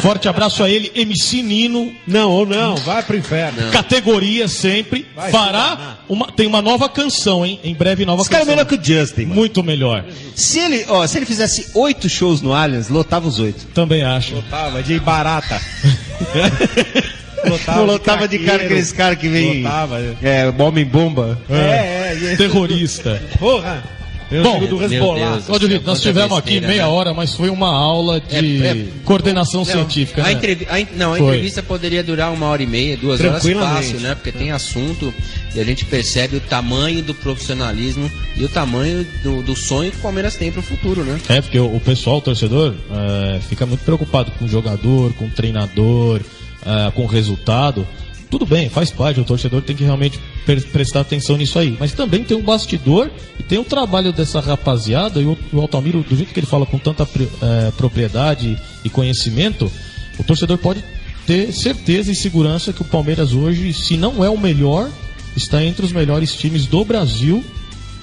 Forte abraço a ele, MC Nino. Não, vai pro inferno. Não. Categoria sempre. Fará tem uma nova canção, hein? Em breve nova canção. Esse cara é melhor que o Justin. Mano. Muito melhor. Se ele fizesse 8 shows no Allianz, lotava os 8. Também acho. Lotava de barata. Lotava de cara aqueles caras que vem. Homem-bomba. Terrorista. Porra! Bom, do Resbolar. Cláudio Ritt, nós tivemos aqui meia hora, mas foi uma aula de coordenação científica. A entrevista poderia durar 1h30, 2 horas fácil, né? Porque tem assunto e a gente percebe o tamanho do profissionalismo e o tamanho do sonho que o Palmeiras tem pro futuro, né? Porque o pessoal, o torcedor, fica muito preocupado com o jogador, com o treinador, com o resultado. Tudo bem, faz parte, o torcedor tem que realmente prestar atenção nisso aí. Mas também tem um bastidor e tem o trabalho dessa rapaziada. E o Altamiro, do jeito que ele fala com tanta propriedade e conhecimento, o torcedor pode ter certeza e segurança que o Palmeiras hoje, se não é o melhor, está entre os melhores times do Brasil,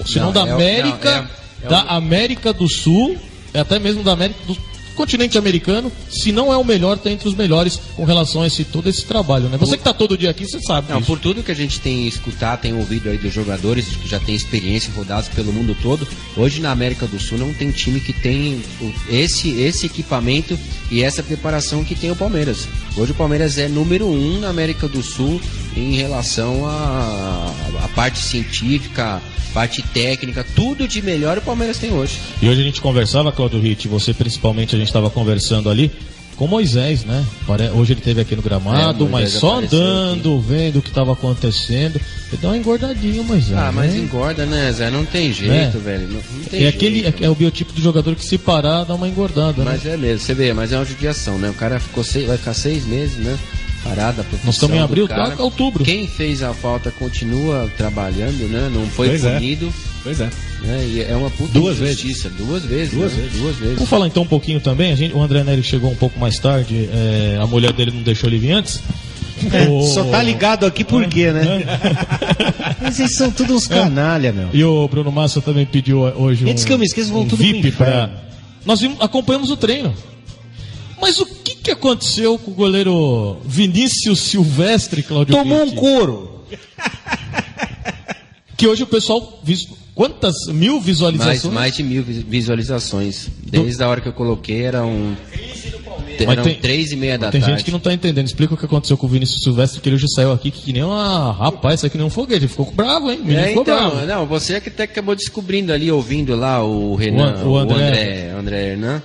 se não da América, da América do Sul, até mesmo da América do continente americano, se não é o melhor, está entre os melhores com relação a todo esse trabalho, né? Você que está todo dia aqui, você sabe. Não, por tudo que a gente tem escutado, tem ouvido aí dos jogadores que já tem experiência rodados pelo mundo todo, hoje na América do Sul não tem time que tem esse equipamento e essa preparação que tem o Palmeiras. Hoje o Palmeiras é número 1 na América do Sul em relação à parte científica, parte técnica, tudo de melhor o Palmeiras tem hoje. E hoje a gente conversava, Cláudio Ritt, você principalmente, a gente estava conversando ali com Moisés, né? Hoje ele esteve aqui no gramado, mas só andando, aqui, vendo o que estava acontecendo. Ele deu uma engordadinha, Moisés. Mas engorda, né, Zé? Não tem jeito, velho. Não tem jeito. É o biotipo do jogador que se parar, dá uma engordada, mas é mesmo, você vê, mas é uma judiação, né? O cara vai ficar 6 meses, né? Parada, nós estamos em abril, tá? Outubro. Quem fez a falta continua trabalhando, né? Não foi punido. Pois é. E é uma puta injustiça. Duas vezes. Vamos falar então um pouquinho também. O André Neri chegou um pouco mais tarde. A mulher dele não deixou ele vir antes. Só tá ligado aqui por quê, né? Mas eles são todos uns canalha, meu. E o Bruno Massa também pediu hoje antes que eu me esqueça, vão tudo VIP pra... Nós acompanhamos o treino. Mas o que aconteceu com o goleiro Vinícius Silvestre, Cláudio? Tomou um couro. Que hoje o pessoal... Quantas mil visualizações? Mais de 1.000 visualizações. Desde a hora que eu coloquei eram 3h30 da tarde. Tem gente que não está entendendo. Explica o que aconteceu com o Vinícius Silvestre, que ele hoje saiu aqui que nem rapaz, isso aqui nem um foguete. Ele ficou bravo, hein? Ficou bravo. Não, você que até acabou descobrindo ali, ouvindo lá o Renan, o André Hernan,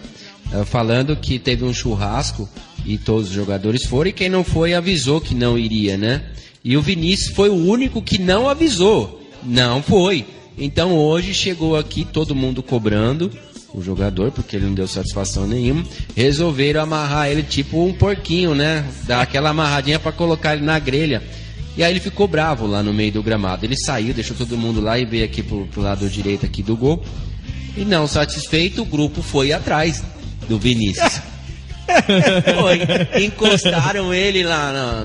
falando que teve um churrasco e todos os jogadores foram, e quem não foi avisou que não iria, né? E o Vinícius foi o único que não avisou. Não foi. Então hoje chegou aqui todo mundo cobrando o jogador, porque ele não deu satisfação nenhuma. Resolveram amarrar ele tipo um porquinho, né? Dar aquela amarradinha para colocar ele na grelha. E aí ele ficou bravo lá no meio do gramado. Ele saiu, deixou todo mundo lá e veio aqui pro lado direito aqui do gol. E não satisfeito, o grupo foi atrás do Vinícius. Pô, encostaram ele lá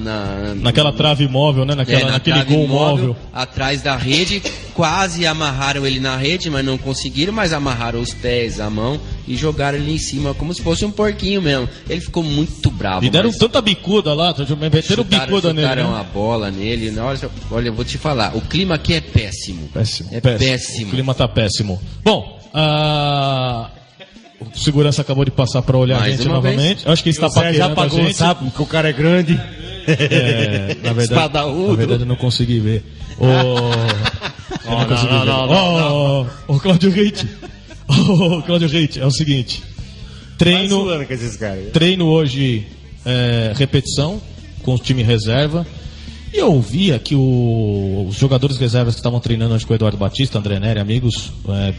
naquela trave móvel, né? Naquele gol móvel. Atrás da rede, quase amarraram ele na rede, mas não conseguiram, mas amarraram os pés, a mão e jogaram ele em cima, como se fosse um porquinho mesmo. Ele ficou muito bravo. E deram tanta bicuda lá, meteram bicuda nele. Chutaram a bola nele. Olha, eu vou te falar, o clima aqui é péssimo. Péssimo. O clima tá péssimo. Bom, o segurança acabou de passar para olhar a gente novamente. Acho que ele está paquerando a gente. Sabe, porque o cara é grande. Na verdade eu não consegui ver. Ô, Cláudio Reite. Cláudio Reite, é o seguinte. Treino hoje, repetição com o time reserva. E eu ouvia que os jogadores reservas que estavam treinando hoje com o Eduardo Batista, André Neri, amigos,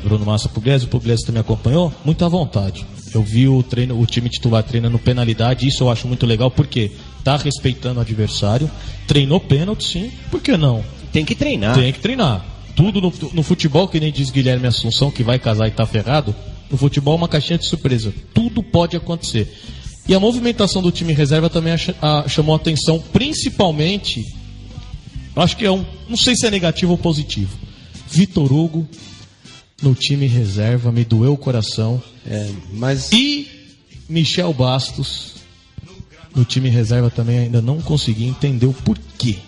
Bruno Massa, Pugliese, o Pugliese também acompanhou, muita vontade. Eu vi o time titular treinando penalidade, isso eu acho muito legal, porque tá respeitando o adversário, treinou pênalti, sim, por que não? Tem que treinar. Tudo no futebol, que nem diz Guilherme Assunção, que vai casar e tá ferrado, no futebol é uma caixinha de surpresa, tudo pode acontecer. E a movimentação do time reserva também chamou a atenção, principalmente... Acho que não sei se é negativo ou positivo. Vitor Hugo no time reserva, me doeu o coração. E Michel Bastos no time reserva também ainda não consegui entender o porquê.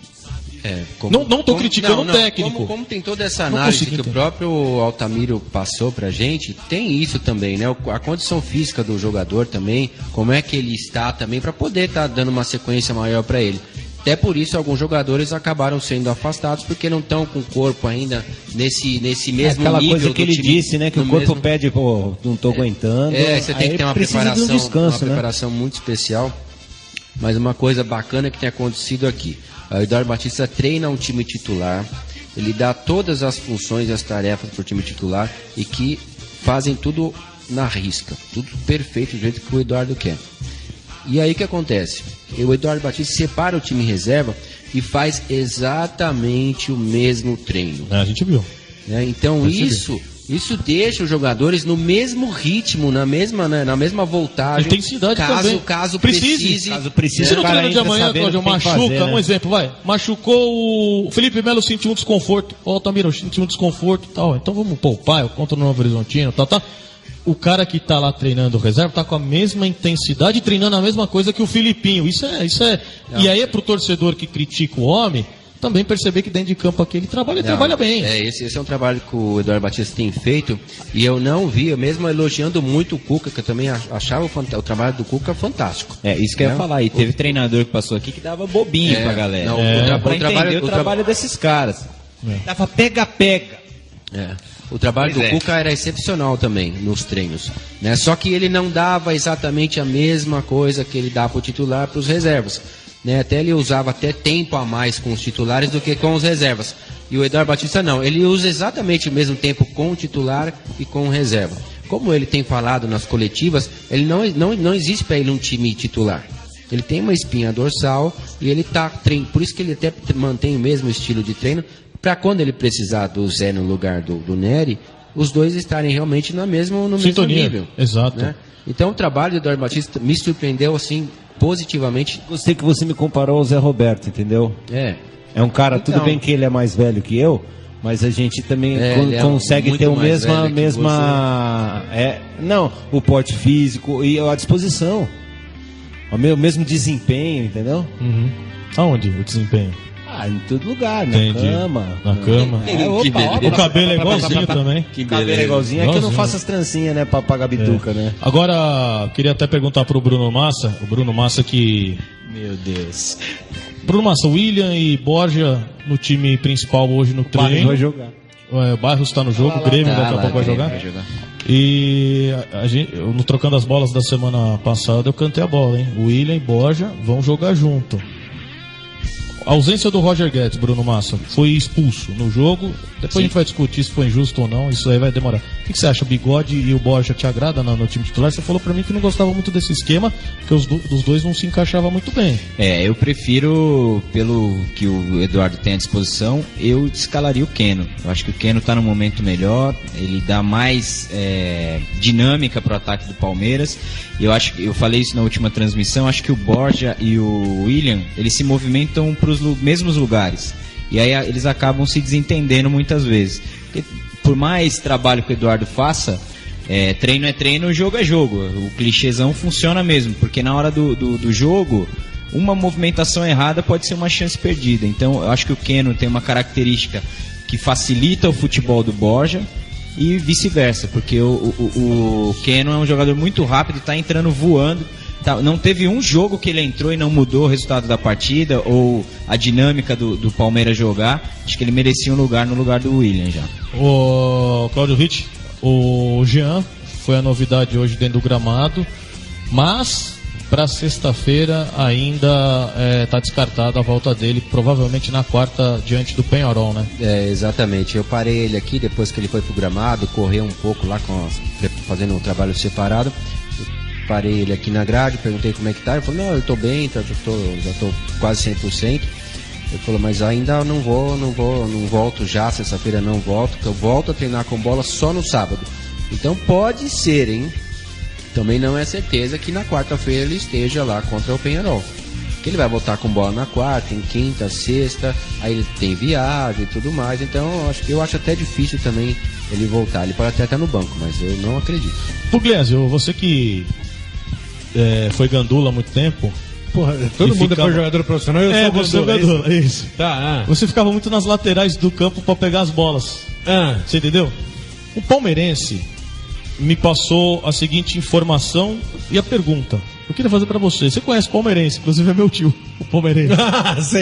Não estou criticando o técnico. Como tem toda essa análise que o próprio Altamiro passou pra gente, tem isso também, né? A condição física do jogador também, como é que ele está também, para poder estar dando uma sequência maior para ele. Até por isso alguns jogadores acabaram sendo afastados porque não estão com o corpo ainda nesse mesmo aquela nível. Coisa que ele disse, né? Que o corpo pede, pô, não estou aguentando. Você tem que ter uma preparação muito especial. Mas uma coisa bacana que tem acontecido aqui. O Eduardo Batista treina um time titular. Ele dá todas as funções e as tarefas para o time titular e que fazem tudo na risca. Tudo perfeito do jeito que o Eduardo quer. E aí o que acontece? O Eduardo Batista separa o time reserva e faz exatamente o mesmo treino. A gente viu. Então isso deixa os jogadores no mesmo ritmo, na mesma voltagem. Intensidade também. Caso precise. Se no treino de amanhã, Cláudio, machuca, um exemplo, machucou o Felipe Melo, sentiu um desconforto. Altamiro, sentiu um desconforto e tal. Então vamos poupar, eu conto no Novo Horizontino, tal. O cara que está lá treinando o reserva está com a mesma intensidade, treinando a mesma coisa que o Filipinho. Isso é. E aí é pro torcedor que critica o homem também perceber que dentro de campo aqui ele trabalha bem. Esse é um trabalho que o Eduardo Batista tem feito e eu não vi, mesmo elogiando muito o Cuca, que eu também achava o trabalho do Cuca fantástico. Isso que eu ia falar. E teve treinador que passou aqui que dava bobinho pra galera. O trabalho desses caras. Dava pega-pega. O trabalho do Cuca era excepcional também nos treinos, né? Só que ele não dava exatamente a mesma coisa que ele dá para o titular para os reservas, né? Até ele usava até tempo a mais com os titulares do que com os reservas. E o Eduardo Batista não, ele usa exatamente o mesmo tempo com o titular e com o reserva. Como ele tem falado nas coletivas, ele não existe para ele um time titular. Ele tem uma espinha dorsal e ele está treinando, por isso que ele até mantém o mesmo estilo de treino, para quando ele precisar do Zé no lugar do Neri, os dois estarem realmente no mesmo nível. Exato. Né? Então o trabalho do Eduardo Batista me surpreendeu assim positivamente. Gostei que você me comparou ao Zé Roberto, entendeu? É um cara, tudo bem que ele é mais velho que eu, mas a gente também consegue ter o o porte físico e a disposição. O mesmo desempenho, entendeu? Aonde o desempenho? Em todo lugar, na cama. O cabelo é igualzinho também. O cabelo é igualzinho. É que eu não faço as trancinhas, né, pra pagar bituca, né? Agora, queria até perguntar pro Bruno Massa que... Meu Deus. Bruno Massa, William e Borja no time principal hoje no treino. Barros vai jogar. O Barros está no jogo, o Grêmio daqui a pouco vai jogar. E no Trocando as Bolas da semana passada eu cantei a bola, hein? O William e Borja vão jogar junto. A ausência do Roger Guedes, Bruno Massa, foi expulso no jogo. Depois a gente vai discutir se foi injusto ou não. Isso aí vai demorar. O que você acha? O Bigode e o Borja te agrada no time titular? Você falou pra mim que não gostava muito desse esquema, porque os dois não se encaixavam muito bem. Eu prefiro, pelo que o Eduardo tem à disposição, eu escalaria o Keno. Eu acho que o Keno tá num momento melhor, ele dá mais dinâmica pro ataque do Palmeiras. Eu falei isso na última transmissão, acho que o Borja e o William, eles se movimentam pros mesmos lugares. E aí eles acabam se desentendendo muitas vezes. Porque, por mais trabalho que o Eduardo faça, treino é treino, jogo é jogo. O clichêzão funciona mesmo, porque na hora do jogo, uma movimentação errada pode ser uma chance perdida. Então eu acho que o Keno tem uma característica que facilita o futebol do Borja e vice-versa, porque o Keno é um jogador muito rápido, está entrando voando. Não teve um jogo que ele entrou e não mudou o resultado da partida ou a dinâmica do Palmeiras jogar. Acho que ele merecia um lugar no lugar do William já. O Cláudio Ritt, o Jean foi a novidade hoje dentro do gramado, mas para sexta-feira ainda está descartada a volta dele, provavelmente na quarta diante do Penharol, né? Exatamente. Eu parei ele aqui depois que ele foi pro gramado, correu um pouco lá fazendo um trabalho separado. Parei ele aqui na grade, perguntei como é que tá. Ele falou, não, eu tô bem, já tô quase 100%. Ele falou, mas ainda não volto já, sexta-feira não volto, porque eu volto a treinar com bola só no sábado. Então pode ser, hein? Também não é certeza que na quarta-feira ele esteja lá contra o Penharol. Que ele vai voltar com bola na quarta, em quinta, sexta, aí ele tem viagem e tudo mais. Então eu acho até difícil também ele voltar. Ele pode até estar no banco, mas eu não acredito. Pugliese, você que foi gandula há muito tempo. Porra, todo mundo foi jogador profissional, eu sou gandula. Isso. Tá, Você ficava muito nas laterais do campo para pegar as bolas. Você entendeu? O palmeirense me passou a seguinte informação e a pergunta. Eu queria fazer pra você. Você conhece o palmeirense, inclusive é meu tio, o palmeirense.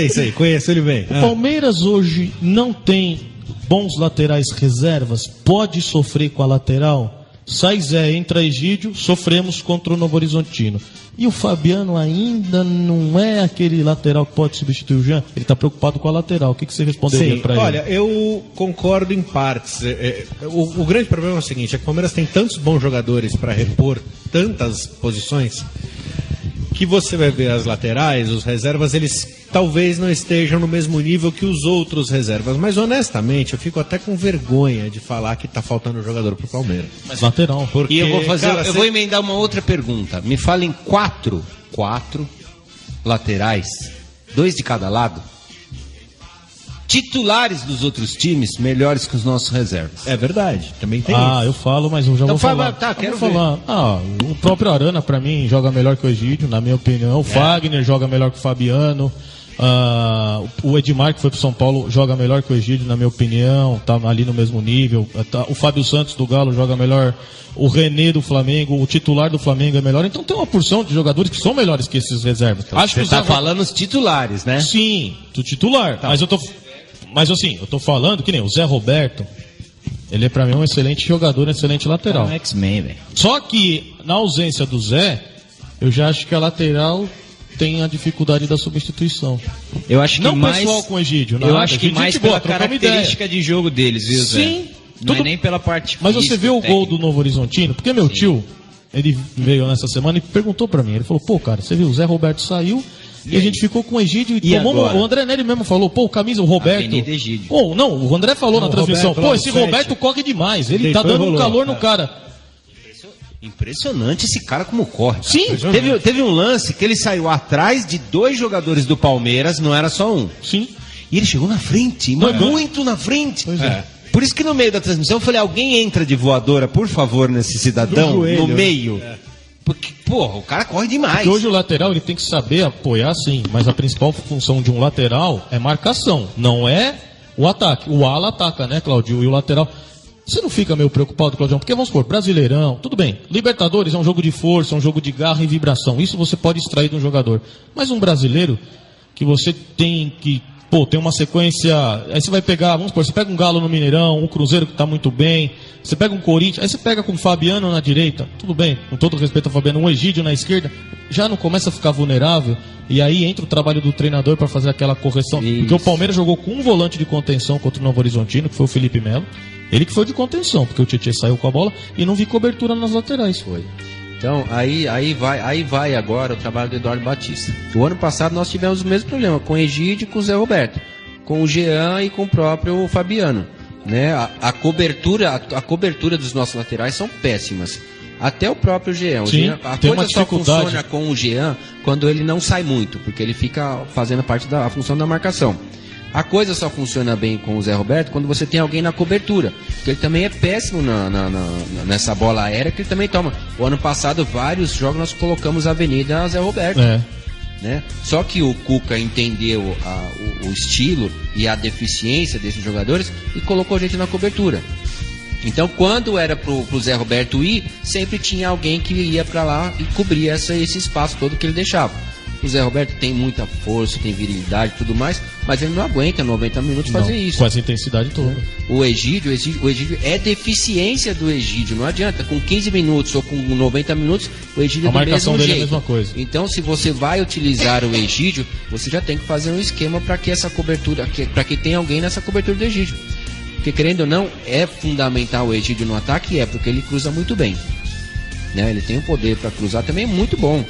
sei, conheço ele bem. O Palmeiras hoje não tem bons laterais reservas, pode sofrer com a lateral. Sai Zé, entra Egídio, sofremos contra o Novo Horizontino. E o Fabiano ainda não é aquele lateral que pode substituir o Jean? Ele está preocupado com a lateral. O que você responderia para ele? Olha, eu concordo em partes. O grande problema é o seguinte, é que o Palmeiras tem tantos bons jogadores para repor tantas posições, que você vai ver as laterais, os reservas, eles talvez não estejam no mesmo nível que os outros reservas. Mas honestamente, eu fico até com vergonha de falar que tá faltando jogador pro Palmeiras. Mas lateral. Porque, e eu vou fazer, eu vou emendar uma outra pergunta. Me falem quatro laterais, 2 de cada lado, titulares dos outros times melhores que os nossos reservas. É verdade, também tem isso. Eu falo, mas eu já vou falar. Quero falar. O próprio Arana, pra mim, joga melhor que o Egídio, na minha opinião. O Fagner joga melhor que o Fabiano. O Edmar, que foi pro São Paulo, joga melhor que o Egídio, na minha opinião. Tá ali no mesmo nível. O Fábio Santos do Galo joga melhor. O René do Flamengo, o titular do Flamengo é melhor. Então tem uma porção de jogadores que são melhores que esses reservas. Então, você tá falando os titulares, né? Sim, do titular. Tá. Mas eu tô falando que nem o Zé Roberto, ele é pra mim um excelente jogador, um excelente lateral. É um X-Men, velho. Só que, na ausência do Zé, eu já acho que a lateral tem a dificuldade da substituição. Eu acho que não mais... pessoal com o Egídio. Eu acho que mais pela característica de jogo deles, viu, Zé? Sim. Não é nem pela parte Mas você viu o gol do Novo Horizontino? Porque meu tio, ele veio nessa semana e perguntou pra mim. Ele falou, cara, você viu, o Zé Roberto saiu... E a gente ficou com o Egídio e tomou. O André Neri mesmo falou, o Roberto. O André falou na transmissão, esse Roberto corre demais. Ele tá dando um calor no cara. Impressionante esse cara como corre. Sim. Teve um lance que ele saiu atrás de 2 jogadores do Palmeiras, não era só um. Sim. E ele chegou na frente, muito na frente. Pois é. Por isso que no meio da transmissão eu falei, alguém entra de voadora, por favor, nesse cidadão, no meio. Porque, o cara corre demais. Porque hoje o lateral ele tem que saber apoiar, sim, mas a principal função de um lateral é marcação, não é o ataque. O ala ataca, né, Claudio? E o lateral... Você não fica meio preocupado, Claudião? Porque, vamos supor, Brasileirão, tudo bem. Libertadores é um jogo de força, é um jogo de garra e vibração. Isso você pode extrair de um jogador. Mas um brasileiro que você tem que pô, tem uma sequência. Aí você vai pegar, vamos supor, você pega um Galo no Mineirão, um Cruzeiro que tá muito bem, você pega um Corinthians, aí você pega com o Fabiano na direita, tudo bem, com todo respeito ao Fabiano, um Egídio na esquerda, já não começa a ficar vulnerável, e aí entra o trabalho do treinador para fazer aquela correção. Isso. Porque o Palmeiras jogou com um volante de contenção contra o Novo Horizontino, que foi o Felipe Melo. Ele que foi de contenção, porque o Tietê saiu com a bola e não vi cobertura nas laterais. Foi. Então, aí vai agora o trabalho do Eduardo Batista. O ano passado nós tivemos o mesmo problema com o Egídio e com o Zé Roberto, com o Jean e com o próprio Fabiano. Né? A cobertura dos nossos laterais são péssimas. Até o próprio Jean. A coisa só funciona com o Jean quando ele não sai muito, porque ele fica fazendo parte da função da marcação. A coisa só funciona bem com o Zé Roberto quando você tem alguém na cobertura. Porque ele também é péssimo nessa bola aérea que ele também toma. O ano passado, vários jogos nós colocamos a Avenida Zé Roberto. Né? Só que o Cuca entendeu o estilo e a deficiência desses jogadores e colocou a gente na cobertura. Então, quando era pro Zé Roberto ir, sempre tinha alguém que ia para lá e cobria esse espaço todo que ele deixava. O Zé Roberto tem muita força, tem virilidade e tudo mais, mas ele não aguenta 90 minutos fazer isso. Com essa intensidade toda. O Egídio é deficiência do Egídio, não adianta. Com 15 minutos ou com 90 minutos, o Egídio é do mesmo jeito. A marcação dele é a mesma coisa. Então, se você vai utilizar o Egídio, você já tem que fazer um esquema para que essa cobertura, para que tenha alguém nessa cobertura do Egídio. Porque, querendo ou não, é fundamental o Egídio no ataque, porque ele cruza muito bem. Né? Ele tem um poder para cruzar também muito bom.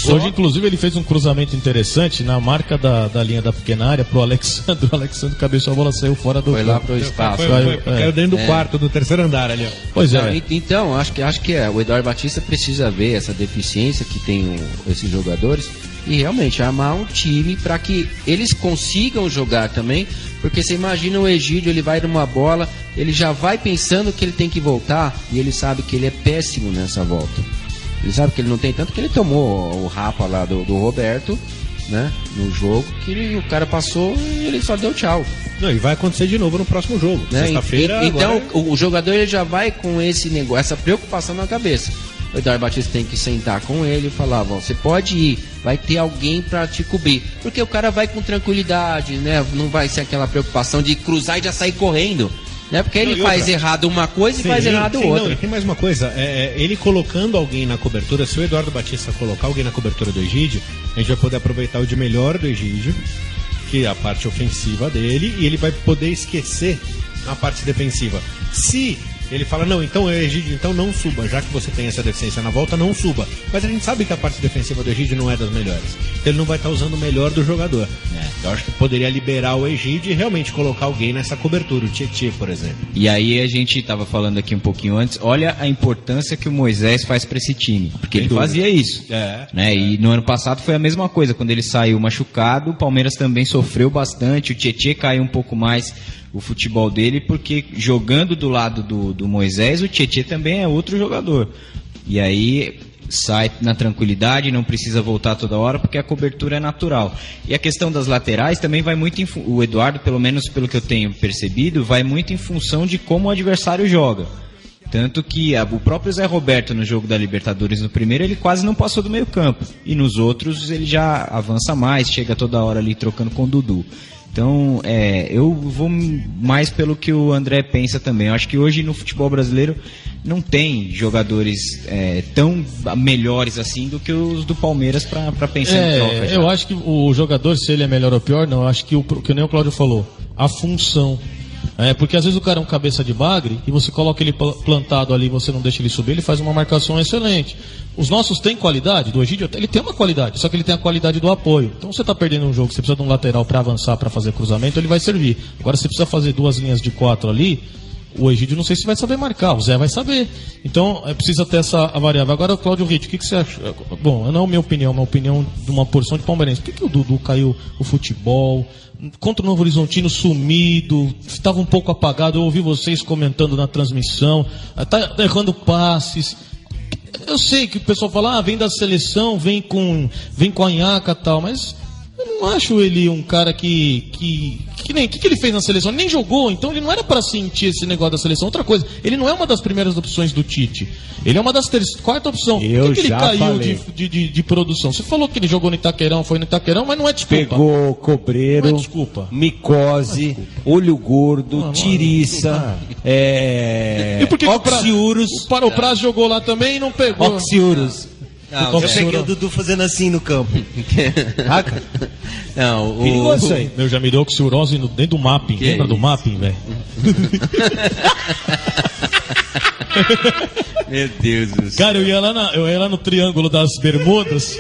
Hoje, inclusive, ele fez um cruzamento interessante na marca da linha da pequena área pro Alexandre. O Alexandre cabeceou, a bola saiu fora do... Foi lá pro espaço. Caiu dentro do quarto, do terceiro andar ali. Ó. Pois é. Então, acho que o Eduardo Batista precisa ver essa deficiência que tem esses jogadores e realmente armar um time para que eles consigam jogar também, porque você imagina o Egídio, ele vai numa bola, ele já vai pensando que ele tem que voltar e ele sabe que ele é péssimo nessa volta. Ele sabe que ele não tem tanto que ele tomou o rapa lá do Roberto, né? No jogo, que o cara passou e ele só deu tchau. Não, e vai acontecer de novo no próximo jogo. Né? Sexta-feira. Então agora... o jogador ele já vai com esse negócio, essa preocupação na cabeça. O Eduardo Batista tem que sentar com ele e falar: bom, você pode ir, vai ter alguém pra te cobrir. Porque o cara vai com tranquilidade, né? Não vai ser aquela preocupação de cruzar e já sair correndo. Né? Porque ele faz errado uma coisa e faz errado outra. Não, e tem mais uma coisa, ele colocando alguém na cobertura, se o Eduardo Batista colocar alguém na cobertura do Egídio, a gente vai poder aproveitar o de melhor do Egídio, que é a parte ofensiva dele, e ele vai poder esquecer a parte defensiva. Se ele fala, não, então Egídio, então não suba, já que você tem essa deficiência na volta, não suba. Mas a gente sabe que a parte defensiva do Egídio não é das melhores. Então ele não vai estar usando o melhor do jogador. Eu acho que poderia liberar o Egídio e realmente colocar alguém nessa cobertura, o Tietê, por exemplo. E aí a gente estava falando aqui um pouquinho antes, olha a importância que o Moisés faz para esse time, porque ele fazia isso. Né? E no ano passado foi a mesma coisa, quando ele saiu machucado, o Palmeiras também sofreu bastante, o Tietê caiu um pouco mais o futebol dele, porque jogando do lado do Moisés, o Tietê também é outro jogador. E aí sai na tranquilidade, não precisa voltar toda hora, porque a cobertura é natural. E a questão das laterais também vai muito o Eduardo, pelo menos pelo que eu tenho percebido, vai muito em função de como o adversário joga. Tanto que o próprio Zé Roberto no jogo da Libertadores no primeiro, ele quase não passou do meio campo. E nos outros ele já avança mais, chega toda hora ali trocando com o Dudu. Então, eu vou mais pelo que o André pensa também. Eu acho que hoje no futebol brasileiro não tem jogadores tão melhores assim do que os do Palmeiras para pensar em troca. Eu acho que o jogador, se ele é melhor ou pior, não. Eu acho que que nem o Cláudio falou, a função. Porque às vezes o cara é um cabeça de bagre e você coloca ele plantado ali, você não deixa ele subir, ele faz uma marcação excelente. Os nossos têm qualidade, do Egídio ele tem uma qualidade, só que ele tem a qualidade do apoio. Então você está perdendo um jogo, você precisa de um lateral para avançar, para fazer cruzamento, ele vai servir. Agora você precisa fazer 2 linhas de 4 ali, o Egídio não sei se vai saber marcar, o Zé vai saber. Então precisa ter essa variável. Agora, Cláudio Ritt, o que você acha? Bom, não é a minha opinião, é uma opinião de uma porção de palmeirense. Por que o Dudu caiu o futebol? Contra o Novo Horizontino sumido, estava um pouco apagado, eu ouvi vocês comentando na transmissão, está errando passes. Eu sei que o pessoal fala, vem da seleção, vem com a nhaca e tal, mas eu não acho ele um cara que que ele fez na seleção? Ele nem jogou, então ele não era pra sentir esse negócio da seleção. Outra coisa, ele não é uma das primeiras opções do Tite. Ele é uma das quarta opção. Por que ele caiu de produção? Você falou que ele jogou no Itaquerão, foi no Itaquerão, mas não é desculpa. Pegou cobreiro, não é desculpa. micose, olho gordo, tiriça, E por que oxiurus. O Praz jogou lá também e não pegou? Oxiurus. Não, eu peguei o Dudu fazendo assim no campo. Raca? Não, Perigoso aí. Meu, já me deu oxiurose dentro do mapping. Que Lembra é do mapping, velho? Meu Deus do céu. Cara, eu ia lá no Triângulo das Bermudas,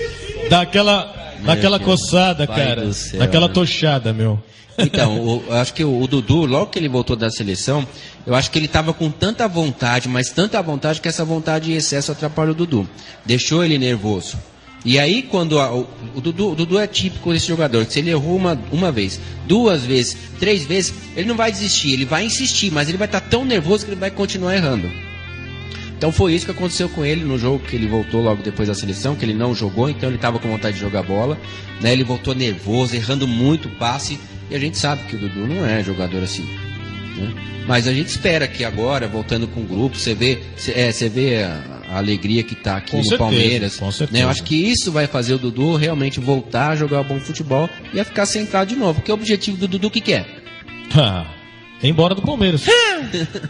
daquela coçada, cara. Céu, daquela né? tochada, meu. Então, eu acho que o Dudu, logo que ele voltou da seleção, eu acho que ele estava com tanta vontade, mas tanta vontade, que essa vontade em excesso atrapalhou o Dudu. Deixou ele nervoso. E aí, quando o Dudu é típico desse jogador, que se ele errou uma vez, 2 vezes, 3 vezes, ele não vai desistir, ele vai insistir, mas ele vai estar tão nervoso que ele vai continuar errando. Então foi isso que aconteceu com ele no jogo que ele voltou logo depois da seleção, que ele não jogou, então ele estava com vontade de jogar bola, né? Ele voltou nervoso, errando muito passe, e a gente sabe que o Dudu não é jogador assim, né? Mas a gente espera que agora, voltando com o grupo, você vê a alegria que está aqui no Palmeiras, né? Eu acho que isso vai fazer o Dudu realmente voltar a jogar bom futebol e a ficar centrado de novo, porque o objetivo do Dudu o que é? Ir embora do Palmeiras.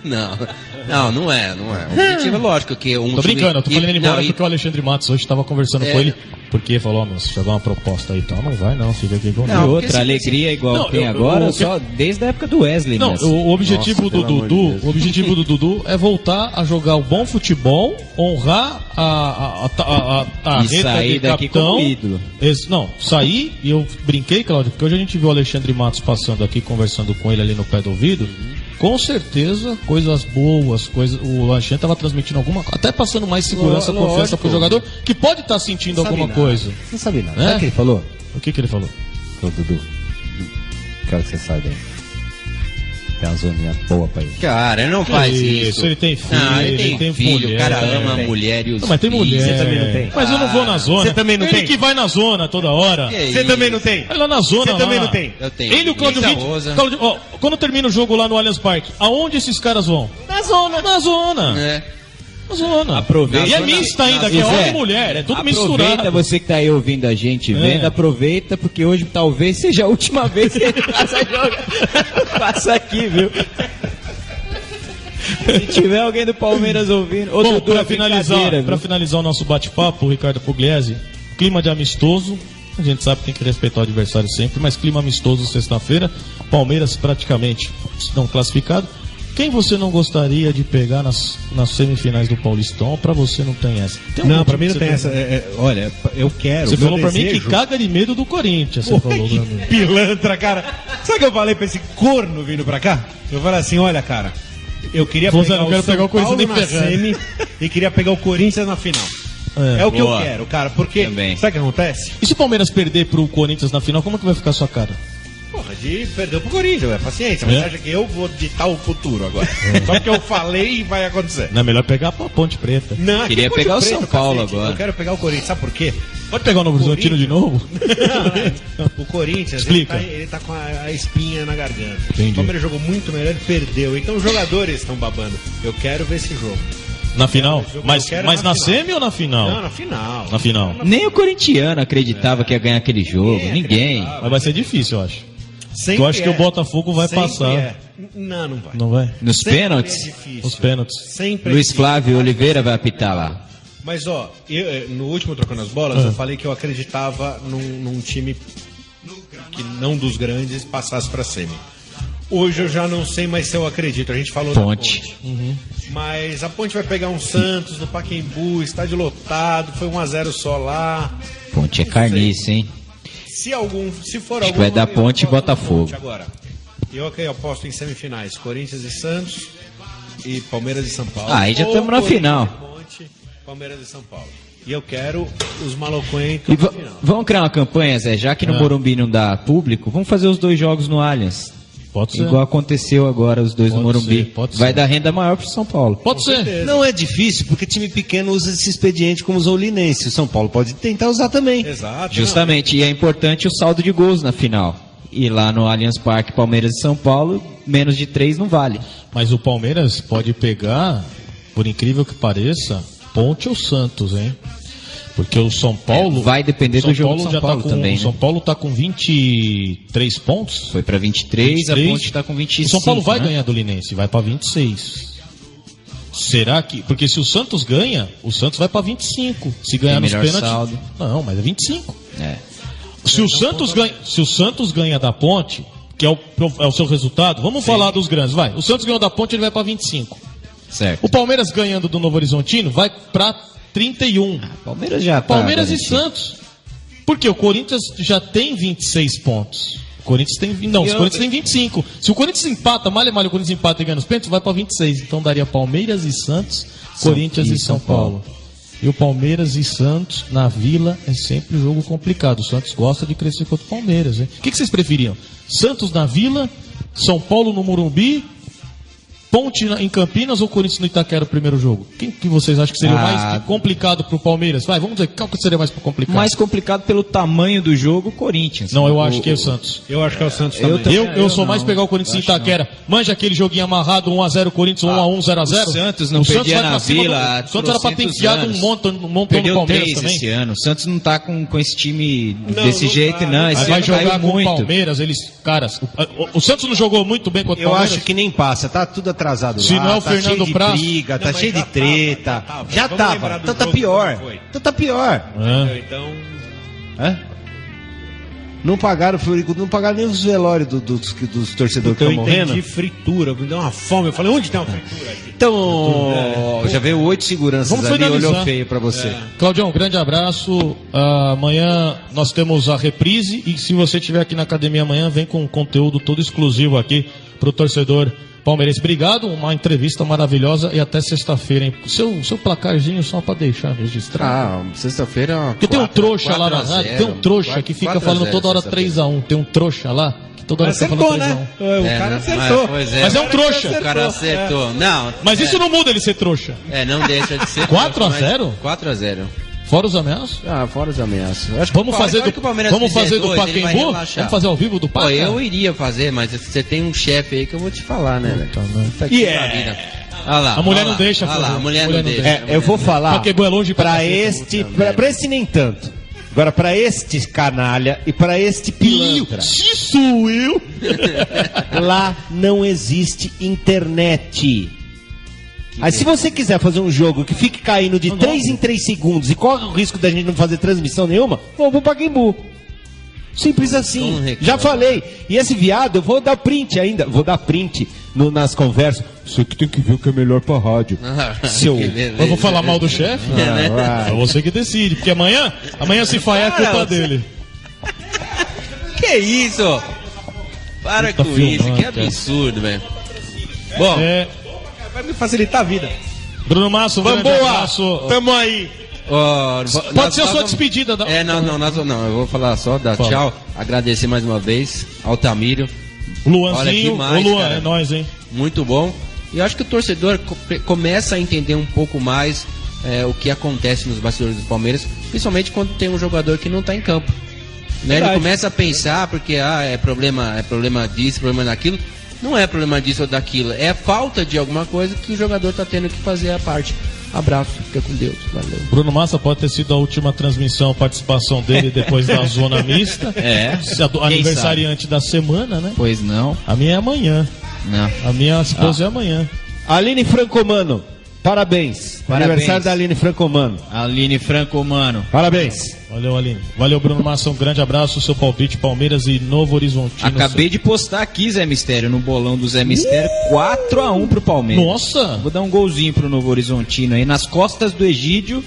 Não é. O objetivo é lógico que Tô brincando, eu tô falando ele embora porque o Alexandre Matos hoje estava conversando com ele, porque falou, mas se jogar uma proposta aí e tal, não vai não, fica aqui com E outra, alegria igual tem agora, só desde a época do Wesley. Não, o objetivo do Dudu é voltar a jogar o bom futebol, honrar a reta de capitão. Não, sair, e eu brinquei, Cláudio, porque hoje a gente viu o Alexandre Matos passando aqui, conversando com ele ali no pé do ouvido. Com certeza, coisas boas, o Alexandre estava transmitindo até passando mais segurança, confiança pro jogador, que pode estar sentindo alguma coisa. Não sabe nada. Sabe o que ele falou? O que ele falou? Ô, Dudu, quero que você saiba aí. Tem uma zoninha boa pra ele. Cara, não faz isso. Ele tem filho, ele tem filho, mulher, o cara ama a mulher e os mas tem mulher. Você também não tem? Mas eu não vou na zona. Você também não tem? Ele que vai na zona toda hora. Você também não tem? Vai lá na zona. Você também não tem? Eu tenho. Ele e o Cláudio Vitti. Quando termina o jogo lá no Allianz Parque, aonde esses caras vão? Na zona. Na zona. Aproveita. E é mista ainda, que é homem e mulher, é tudo misturado. Aproveita, você que tá aí ouvindo a gente, vendo, aproveita, porque hoje talvez seja a última vez que a gente passa aqui, viu? Se tiver alguém do Palmeiras ouvindo... Bom, para finalizar o nosso bate-papo, Ricardo Pugliese, clima de amistoso, a gente sabe que tem que respeitar o adversário sempre, mas clima amistoso sexta-feira, Palmeiras praticamente não classificado. Quem você não gostaria de pegar nas semifinais do Paulistão? Ou pra você não tem essa? Não, pra mim não tem essa. Olha, eu quero. Você falou pra mim que caga de medo do Corinthians. Você falou pra mim. Pilantra, cara. Sabe o que eu falei pra esse corno vindo pra cá? Eu falei assim: olha, cara, eu queria pegar o Corinthians na semi e queria pegar o Corinthians na final. É o que eu quero, cara, porque sabe o que acontece? E se o Palmeiras perder pro Corinthians na final, como é que vai ficar a sua cara? Porra, perdeu pro Corinthians, paciência, mas acha que eu vou ditar o futuro agora. Só que eu falei e vai acontecer. Não é melhor pegar a Ponte Preta. Não, queria pegar o São Paulo agora. Eu quero pegar o Corinthians, sabe por quê? Pode pegar o Novo Horizontino de novo? Não. O Corinthians, ele tá com a espinha na garganta. Entendi. O Palmeiras jogou muito melhor e perdeu. Então os jogadores estão babando. Eu quero ver esse jogo. Na final? Mas na semi ou na final? Não, na final. Na final. Nem o corintiano acreditava que ia ganhar aquele jogo. Ninguém. Mas vai ser difícil, eu acho. Sempre eu acho que o Botafogo vai passar. Não vai. Não vai? Nos pênaltis? Nos pênaltis. Luiz Flávio Oliveira vai apitar lá. Mas, no último Trocando as Bolas, eu falei que eu acreditava num time que não dos grandes passasse pra semi. Hoje eu já não sei mais se eu acredito. A gente falou Ponte. da Ponte. Uhum. Mas a Ponte vai pegar um Santos no Pacaembu, estádio lotado, foi 1-0 só lá. Ponte é carniça, hein? Se for acho que vai dar Ponte e Botafogo. Agora, eu aposto em semifinais, Corinthians e Santos e Palmeiras e São Paulo. Aí já estamos na final. Ponte, Palmeiras e São Paulo. E eu quero os maloquentos na final. Vamos criar uma campanha, Zé, já que no Morumbi não dá público, vamos fazer os 2 jogos no Allianz. Pode ser. Igual aconteceu agora, os 2 no Morumbi. Vai dar renda maior pro São Paulo. Pode ser. Não é difícil, porque time pequeno usa esse expediente como usou o Linense. O São Paulo pode tentar usar também. Exato. Justamente. E é importante o saldo de gols na final. e lá no Allianz Parque, Palmeiras e São Paulo, menos de 3 não vale. Mas o Palmeiras pode pegar, por incrível que pareça, Ponte ou Santos, hein? Porque o São Paulo... vai depender do jogo do São Paulo também, O São Paulo tá com 23 pontos. Foi para 23, a Ponte tá com 25. O São Paulo vai ganhar do Linense, vai para 26. Será que... Porque se o Santos ganha, o Santos vai para 25. Se ganhar nos pênaltis... Saldo. Não, mas é 25. Se o Santos ganha da Ponte, que é o seu resultado, vamos falar dos grandes, vai. O Santos ganhou da Ponte, ele vai para 25. Certo. O Palmeiras ganhando do Novo Horizontino vai para 31. Palmeiras já tá Palmeiras e Santos. Porque o Corinthians já tem 26 pontos. O Corinthians tem... Não, o Corinthians tem 25. Se o Corinthians empata, malha, o Corinthians empata e ganha nos pênaltis, vai para 26. Então daria Palmeiras e Santos, Corinthians e São Paulo. E o Palmeiras e Santos na Vila é sempre um jogo complicado. O Santos gosta de crescer contra o Palmeiras, hein? O que vocês preferiam? Santos na Vila, São Paulo no Morumbi, Ponte em Campinas ou Corinthians no Itaquera o primeiro jogo? Quem que vocês acham que seria mais complicado pro Palmeiras? Vai, vamos dizer, qual que seria mais complicado? Mais complicado pelo tamanho do jogo, o Corinthians. Não, eu acho que é o Santos. Eu acho que é o Santos também. Eu sou mais pegar o Corinthians em Itaquera. Manja aquele joguinho amarrado, 1x0 Corinthians, 1x1, 0x0. O Santos não perdia na Vila. O Santos era pra ter enfiado um montão no Palmeiras também. Esse ano. O Santos não tá com esse time desse jeito, não. Esse vai jogar com o Palmeiras, caras, o Santos não jogou muito bem contra o Palmeiras. Eu acho que nem passa, tá tudo atrasado lá. Se não é o Fernando cheio de Praz. briga, tá cheio de treta. Já tava. Então tá pior. Então tá pior. Não pagaram nem os velórios dos torcedores que estão morrendo. Eu entendi fritura, me deu uma fome. Eu falei, onde tem uma fritura aqui? Então, já veio 8 seguranças ali e olhou feio pra você. Claudião, um grande abraço. Amanhã nós temos a reprise e se você estiver aqui na academia amanhã, vem com um conteúdo todo exclusivo aqui pro torcedor palmeirense. Obrigado, uma entrevista maravilhosa e até sexta-feira, hein? Seu placarzinho só pra deixar registrado. Sexta-feira... Porque tem um trouxa lá na rádio, tem um trouxa que fica falando toda hora 3x1. Tem um trouxa lá que toda hora fica falando 3x1. Né? O cara acertou. Mas é um trouxa. O cara acertou. Não, mas isso não muda ele ser trouxa. Não deixa de ser 4x0? 4x0. Fora os ameaços? Fora os ameaços. Vamos fazer do Pacaembu? Vamos fazer ao vivo do Paca? Eu iria fazer, mas você tem um chefe aí que eu vou te falar, né, velho? Olha lá, a mulher não deixa fazer. A mulher não deixa. Eu vou falar Pacaembu é longe pra esse nem tanto. Agora, pra este canalha e pra este pilantra. Isso eu! Lá não existe internet. Aí se você quiser fazer um jogo que fique caindo de 3 em 3 segundos e corre o risco da gente não fazer transmissão nenhuma, vamos pro Pacaembu. Simples assim. Já falei. E esse viado, eu vou dar print ainda. Vou dar print nas conversas. Você que tem que ver o que é melhor pra rádio. Eu vou falar mal do chefe? É você que decide. Porque amanhã se falhar é culpa dele. Que isso? Para com isso. Que absurdo, velho. Bom... Vai me facilitar a vida. Bruno Massa, vamos boa. Tamo aí. Pode ser a sua despedida. Não, eu vou falar só, tchau. Agradecer mais uma vez ao Tamírio. Luanzinho, o Luan, é nóis, hein? Muito bom. E eu acho que o torcedor começa a entender um pouco mais o que acontece nos bastidores do Palmeiras, principalmente quando tem um jogador que não está em campo. Né? Ele começa a pensar, porque é problema disso, problema daquilo. Não é problema disso ou daquilo, é falta de alguma coisa que o jogador está tendo que fazer a parte. Abraço, fica com Deus, valeu. Bruno Massa pode ter sido a última participação dele depois da zona mista. Aniversariante da semana, né? Pois não. A minha é amanhã. Não. A minha esposa é amanhã. Aline Francomano, parabéns. Aniversário da Aline Francomano. Aline Francomano. Parabéns. Valeu, Aline. Valeu, Bruno Massa. Um grande abraço. Seu palpite, Palmeiras e Novo Horizontino. Acabei de postar aqui, Zé Mistério, no bolão do Zé Mistério. 4x1 pro Palmeiras. Nossa! Vou dar um golzinho pro Novo Horizontino aí, nas costas do Egídio.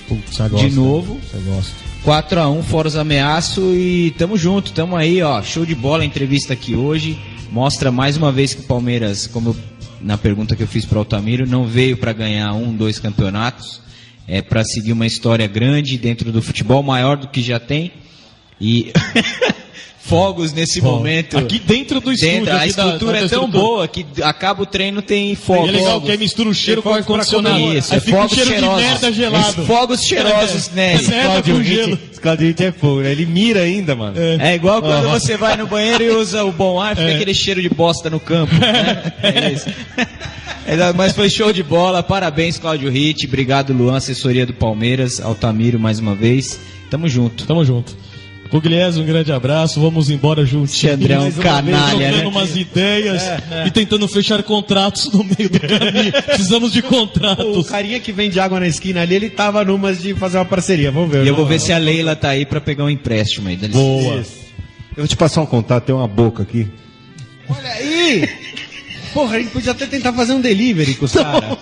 De novo. Você gosta. 4x1, fora os ameaços e tamo junto, tamo aí, ó. Show de bola a entrevista aqui hoje. Mostra mais uma vez que o Palmeiras, na pergunta que eu fiz para o Altamiro, não veio para ganhar 2 campeonatos, é para seguir uma história grande dentro do futebol, maior do que já tem. E fogos nesse momento. Aqui dentro do estúdio. A estrutura é tão boa que acaba o treino, tem fogos. E é legal que aí mistura o cheiro com o ar-condicionado. Isso, aí fica um fogos cheiro cheirosos. de merda gelado. Fogos cheirosos, né? Claudio Hit é fogo, né? Ele mira ainda, mano. É igual quando você vai no banheiro e usa o bom ar, fica aquele cheiro de bosta no campo. Né? É isso. Mas foi show de bola, parabéns, Claudio Hit. Obrigado, Luan, assessoria do Palmeiras, Altamiro mais uma vez. Tamo junto. Tamo junto. Pugliese, um grande abraço, vamos embora juntos. André é um canalha, trocando umas ideias e tentando fechar contratos no meio do caminho. Precisamos de contratos. O carinha que vende água na esquina ali, ele tava numas de fazer uma parceria, vamos ver. E eu vou ver se a Leila tá aí pra pegar um empréstimo aí. Boa. Eu vou te passar um contato, tem uma boca aqui. Olha aí! Porra, a gente podia até tentar fazer um delivery com os caras.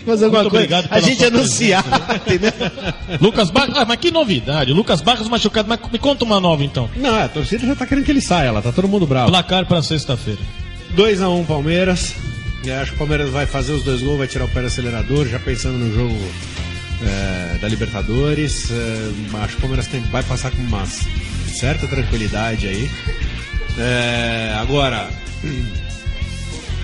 Fazer alguma coisa. A gente anunciar, entendeu? Lucas Barros, mas que novidade. Lucas Barros machucado, mas me conta uma nova então. Não, a torcida já tá querendo que ele saia lá, tá todo mundo bravo. Placar pra sexta-feira. 2-1 Palmeiras. Acho que o Palmeiras vai fazer os 2 gols, vai tirar o pé do acelerador, já pensando no jogo da Libertadores. Acho que o Palmeiras vai passar com uma certa tranquilidade aí. Agora...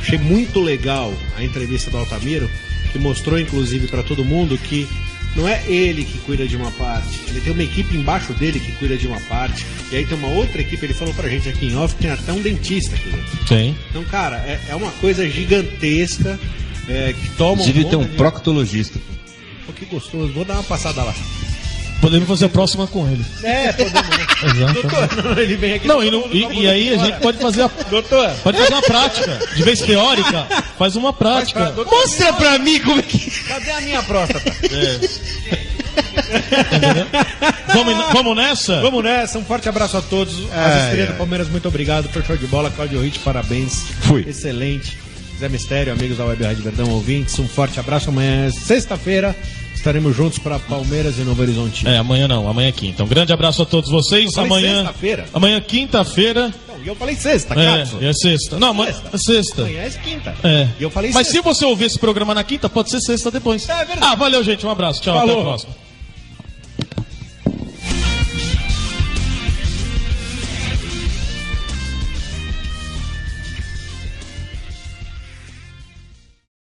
Achei muito legal a entrevista do Altamiro, que mostrou inclusive para todo mundo que não é ele que cuida de uma parte, ele tem uma equipe embaixo dele que cuida de uma parte, e aí tem uma outra equipe, ele falou pra gente aqui em off, tem até um dentista aqui dentro. Sim. Então, cara, é uma coisa gigantesca, que toma Inclusive tem um proctologista. Pô, que gostoso, vou dar uma passada lá. Podemos fazer a próxima com ele. Podemos. Exato. Doutor, ele vem aqui. Não, e aí a gente pode fazer Doutor. Pode fazer uma prática. De vez teórica, faz uma prática. Mostra pra mim como é que... Cadê a minha próstata? Vamos nessa? Vamos nessa, um forte abraço a todos. Assessoria do Palmeiras, muito obrigado. Foi show de bola, Claudio Hit, parabéns. Fui. Excelente. Zé Mistério, amigos da Web Rádio Verdão, ouvintes, um forte abraço. Amanhã é sexta-feira. Estaremos juntos para Palmeiras e Novo Horizonte. Amanhã não, amanhã é quinta. Um grande abraço a todos vocês. Amanhã. Sexta-feira. Amanhã, quinta-feira. Não, e eu falei sexta, Cássio. É sexta. Não, amanhã é sexta. Amanhã é quinta. E eu falei Mas sexta. Se você ouvir esse programa na quinta, pode ser sexta depois. É verdade. Valeu, gente. Um abraço. Tchau. Falou. Até a próxima.